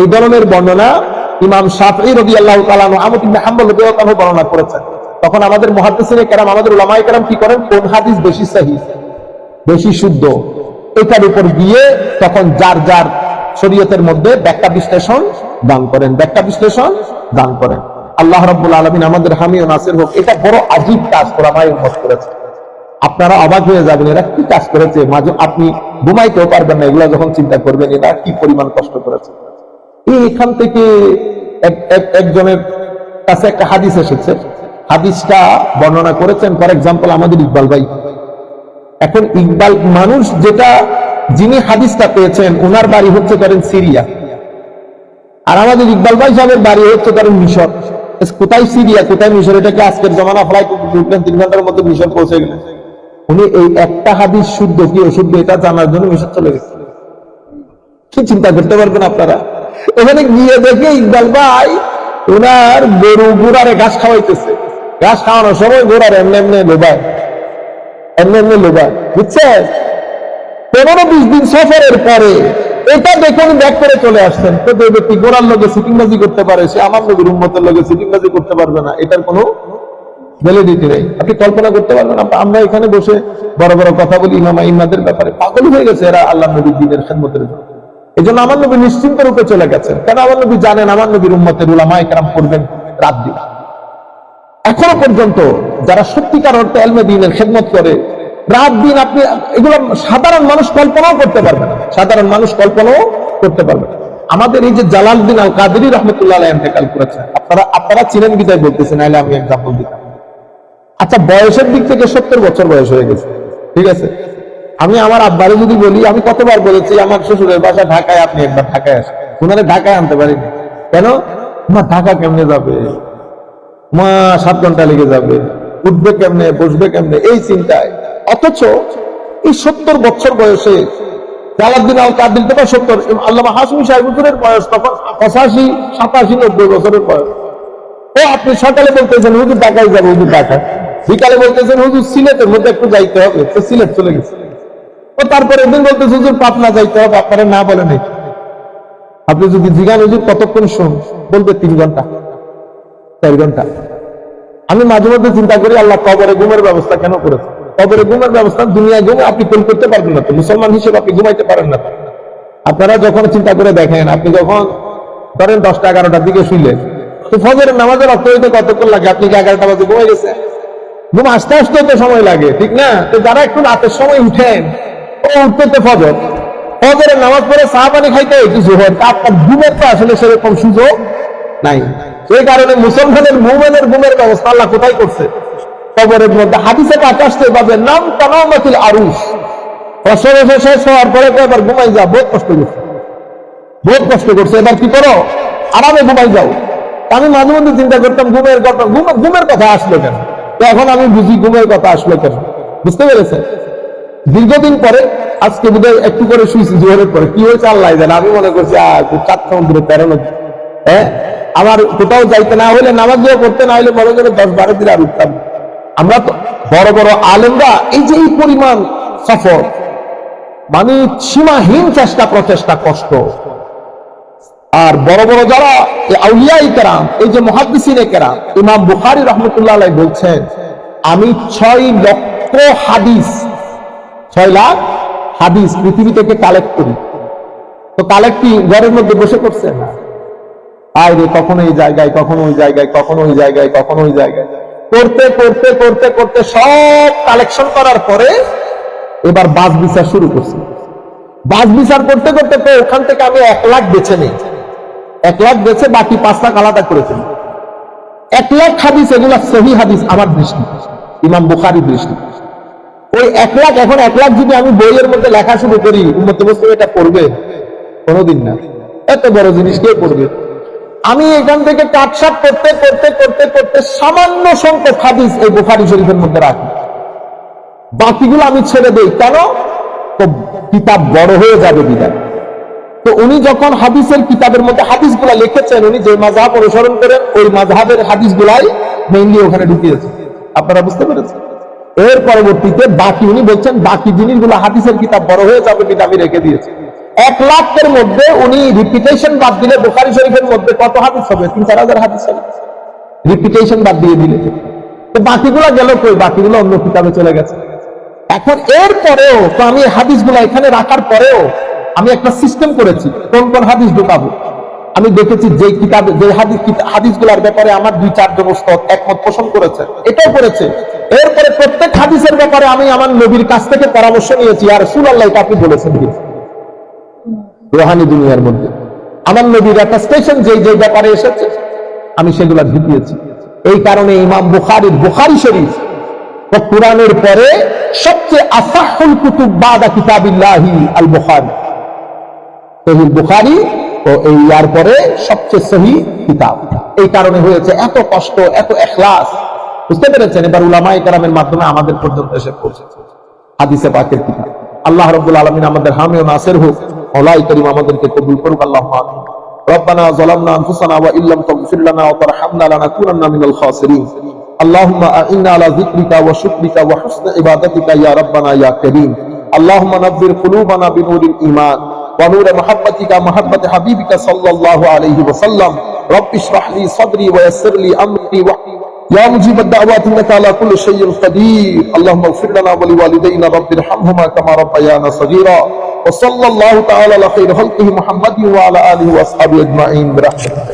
Speaker 1: এই ধরনের বর্ণনা ইমাম শাফঈ রাদিয়াল্লাহু তাআলা আনহু, আহমদ ইবনে হাম্বল রাদিয়াল্লাহু তাআলা বর্ণনা করেছেন। তখন আমাদের মুহাদ্দিসিনে কেরাম, আমাদের উলামায়ে কেরাম কি করেন, কোন হাদিস বেশি সহিহ, বেশি শুদ্ধ, এটার উপর গিয়ে তখন যার যার শরীয়তের মধ্যে ব্যাখ্যা বিশ্লেষণ দান করেন, ব্যাখ্যা বিশ্লেষণ দান করেন। আল্লাহ রাব্বুল আলামিন আমাদের হামি ও নাসির হোক। এটা বড় আজীব কাজ ওলামায়ে উম্মত করেছে। আপনারা অবাক হয়ে যাবেন, এরা কি কাজ করেছে। মাঝে আপনি ঘুমাইতেও পারবেন না এগুলো যখন চিন্তা করবেন, এরা কি পরিমাণ কষ্ট করেছে। এখান থেকে একজনের কাছে একটা হাদিস এসেছে, হাদিসটা বর্ণনা করেছেন ফর এক্সাম্পল আমাদের ইকবাল ভাই। এখন ইকবাল মানুষ যেটা, যিনি হাদিসটা পেয়েছেন ওনার বাড়ি হচ্ছে ধরেন সিরিয়া, আর আমাদের ইকবাল ভাই সাহেবের বাড়ি হচ্ছে ধরেন মিশর। কোথায় সিরিয়া কোথায় মিশর, এটাকে আজকের জমানা ফ্লাইট উঠলেন 3 ঘন্টার মধ্যে মিশর পৌঁছে গেলেন। উনি এই একটা হাদিস শুদ্ধ কি অশুদ্ধ এটা জানার জন্য মিশর চলে গেছেন। কি চিন্তা করতে পারবেন আপনারা। ওখানে গিয়ে দেখে ইকবাল ভাই ওনার গরু গোড়ারে ঘাস খাওয়াইতেছে, ঘাস খাওয়ানোর সময় গোড়ার এমনি এমনি লোবায়, এমনি এমনি লোবায়, বুঝছেন। 15-20 দিন সফরের পরে এটা দেখুন ব্যাক করে চলে আসছেন। তো যে ব্যক্তি গোড়ার লোকে সিটিংবাজি করতে পারে, সে আমার নবীর উম্মতের লোকে সিটিংবাজি করতে পারবে না, এটার কোনো ভ্যালিডিটি নেই। আপনি কল্পনা করতে পারবেন। আমরা এখানে বসে বড় বড় কথা বলি ইমাম আইম্মাদের ব্যাপারে, পাগল হয়ে গেছে এরা আল্লাহ নবীর দ্বীনের খেদমতের জন্য। এই জন্য আমার নবী নিশ্চিন্ত রূপে চলে গেছেন, কেন আমার নবী জানেন আমার নবীর উম্মতের উলামায়ে কেরাম করবেন রাত দিন। এখনো পর্যন্ত যারা সত্যিকার অর্থে ইলমে দ্বীনের খেদমত করে রাত দিন, আপনি এগুলো সাধারণ মানুষ কল্পনাও করতে পারবে না, সাধারণ মানুষ কল্পনাও করতে পারবে না। আমাদের এই যে জালালউদ্দিন আল কাদেরী রাহমাতুল্লাহ আলাইহি ইন্তেকাল করেছেন, আপনারা চিনেন বিদায় বলতেছেন, নাইলে আমি एग्जांपल দিতাম। আচ্ছা, বয়সের দিক থেকে 70 বছর বয়স হয়ে গেছে, ঠিক আছে। আমি আমার আব্বারে যদি বলি, আমি কতবার বলেছি আমার শ্বশুরের বাসা ঢাকায়, আপনি একবার ঢাকায় আসেন, ওনারে ঢাকায় আনতে পারিনি। কেন? মা ঢাকা কেমনে যাবে, মা 7 ঘন্টা লেগে যাবে, উঠবে কেমনে, বসবে কেমনে, এই চিন্তায়। অথচ এই 70 বছর বয়সে জালালউদ্দিন আল কাদেরী তো 70, আল্লামা হাশমি সাহেবের বয়স তখন 85, 87, 90 বছরের বয়স। ও আপনি সকালে বলতেছেন হুজুর ঢাকায় যাবো, হুজুর ঢাকায়, বিকালে বলতেছেন হুজুর সিলেটের মধ্যে একটু যাইতে হবে, তো সিলেট চলে গেছে। ও তারপরে একদিন বলতেছে হুজুর পাটনা যাইতে হবে, আপনারা না বলে নাই। আপনি যদি জিজ্ঞান হুজুর কতক্ষণ শুন, বলবে 3 ঘন্টা 4 ঘন্টা। আমি মাঝে মধ্যে চিন্তা করি আল্লাহ কবরে ঘুমের ব্যবস্থা কেন করেছে। কবরে ঘুমের ব্যবস্থা দুনিয়ায় ঘুমে আপনি কোন করতে পারবেন না, তো মুসলমান হিসেবে আপনি ঘুমাইতে পারেন না। আপনারা যখন চিন্তা করে দেখেন, আপনি যখন ধরেন 10টা 11টার দিকে শুইলেন, তো ফজরের নামাজের রক্ত হইতে কতক্ষণ লাগে, আপনি কি 11টা বাজে ঘুমাই গেছে? ঘুম আসতে আসতে তো সময় লাগে, ঠিক না? তো যারা একটু রাতের সময় উঠেন, ও উঠতে তো ফজরের নামাজ পড়ে চা পানি খাইতে একটু জোহর, আপনার ঘুমের তো আসলে সেরকম সুযোগ নাই। সেই কারণে মুসলমানের মুমিনের ঘুমের ব্যবস্থা আল্লাহ কোথায় করছে? কবরের মধ্যে। হাদিসে আসতে পাবে নাম তানামাতিল আরুস, প্রসব শেষ হওয়ার পরে এবার ঘুমাই যা, বহুত কষ্ট করছে, বহুত কষ্ট করছে, এবার কি করো, আরামে ঘুমাই যাও। আমি মাঝে মধ্যে চিন্তা করতাম ঘুমের কথা আসলো কেন, তো এখন আমি বুঝি ঘুমের কথা আসলো কেন, বুঝতে পেরেছে। দীর্ঘদিন পরে আজকে বোধহয় একটু করে শুয়েছি জোহরের পরে, কি হয়েছে আল্লাহ জানে। আমি মনে করছি 4 সমুদ্রে 13 নদী, হ্যাঁ, আমার কোথাও যাইতে না হলে, নামাজ পড়তে না হলে বড় করে 10-12 দিন আর উঠতাম। আমরা তো বড় বড় আলেমরা এই যে এই পরিমাণ সফর, মানে সীমাহীন চেষ্টা প্রচেষ্টা কষ্ট। আর বড় বড় যারা আউলিয়ায়ে কেরাম, এই যে মুহাদ্দিসিনে কেরাম, ইমাম বুখারী রাহমাতুল্লাহ আলাইহি বলছেন, আমি 6 লক্ষ হাদিস, 6 লাখ হাদিস পৃথিবী থেকে কালেক্ট করি। তো কালেক্ট কি ঘরের মধ্যে বসে করছে না, আরে কখনো এই জায়গায়, কখনো ওই জায়গায়, কখনো ওই জায়গায়, কখনো ওই জায়গায় করতে করতে করতে করতে সব কালেকশন করার পরে এবার বাস বিচার শুরু করছে। বাস বিচার করতে করতে তো ওখান থেকে আমি 1 লাখ বেছে নেই, 1 লাখ বেছে বাকি 5 লাখ আলাদা করেছি। 1 লাখ হাদিস, এগুলা সহিহ হাদিস আমার দৃষ্টি, ইমাম বুখারীর দৃষ্টি। ওই 1 লাখ, এখন 1 লাখ যদি আমি বইয়ের মধ্যে লেখা শুরু করি, উম্মতে মুসলিম এটা পড়বে? কোনোদিন না। এত বড় জিনিস কে পড়বে? আমি এখান থেকে কাটছাট করতে করতে করতে করতে সামান্য সংখ্যক হাদিস এই বুখারী শরীফের মধ্যে রাখি, বাকিগুলো আমি ছেড়ে দেই। কেন? তো কিতাব বড় হয়ে যাবে বিধায়। তো উনি যখন হাদিসের কিতাবের মধ্যে হাদিসগুলা লিখেছেন, উনি যে মাযহাব অনুসরণ করেন ওই মাযহাবের হাদিসগুলাই মেইনলি ওখানে ঢুকিয়েছেন। আপনারা বুঝতে পেরেছেন? এর পরবর্তীতে বাকি উনি বলছেন বাকি জিনিসগুলো হাদিসের কিতাব বড় হয়ে যাবে বিধায় আমি রেখে দিয়েছি। 1 লাখের মধ্যে উনি রিপিটেশন বাদ দিলে বুখারী শরীফের মধ্যে কত হাদিস হবে? 3-4 হাজার হাদিস হবে, রিপিটেশন বাদ দিয়ে দিলে। তো বাকিগুলো গেল কই? বাকিগুলো অন্য কিতাবে চলে গেছে। এখন এর পরেও তো আমি হাদিসগুলো এখানে রাখার পরেও আমি একটা সিস্টেম করেছি কোন কোন হাদিস ঢোকাবো। আমি দেখেছি যে কিতাবে যে হাদিসগুলোর ব্যাপারে আমার 2-4 জন উস্তাদ একমত পোষণ করেছে, এটাও করেছে। এরপরে প্রত্যেক হাদিসের ব্যাপারে আমি আমার নবীর কাছ থেকে পরামর্শ নিয়েছি, ইয়া রাসূলুল্লাহ এটা আপনি বলেছেন কি? রুহানি দুনিয়ার মধ্যে আমার নবীর একটা স্টেশন যে ব্যাপারে এসেছে আমি সেগুলো ঢুকিয়েছি। এই কারণে ইমাম বুখারীর বুখারী শরীফ কুরআনের পরে সবচেয়ে আসাহুল কুতুব বাদা কিতাবিল্লাহি আল বুখারী। সহিহ বুখারী ও এই ইয়ার পরে সবচেয়ে সহিহ কিতাব। এই কারণে হয়েছে এত কষ্ট, এত ইখলাস। বুঝতে পেরেছেন? এবার উলামায়ে কেরামের মাধ্যমে আমাদের পর্যন্ত এসে পৌঁছেছে হাদিসে পাকের কিতাব। আল্লাহ রাব্বুল আলামিন আমাদের হামি ও নাসির হোক। মওলাই করিম আমাদেরকে কবুল করুক। আল্লাহুম্মা আমিন। রব্বানা যালামনা আনফুসানা ওয়া ইল্লাম তাগফির লানা ওয়া তারহামনা লানাকুনান্না মিনাল খাসিরিন। اللهم أعنا على ذكرك وشكرك وحسن عبادتك يا ربنا يا كريم. اللهم نبر قلوبنا بنور الإيمان ونور محبتك محبة حبيبك صلى الله عليه وسلم. رب اشرح لي صدري ويسر لي أمري يا مجيب الدعوات إنك على كل شيء قدير. اللهم اغفر لنا ولوالدينا رب ارحمهما كما ربيانا صغيرا. وصلى الله تعالى على خير خلقه محمد وعلى آله وأصحابه أجمعين برحمتك.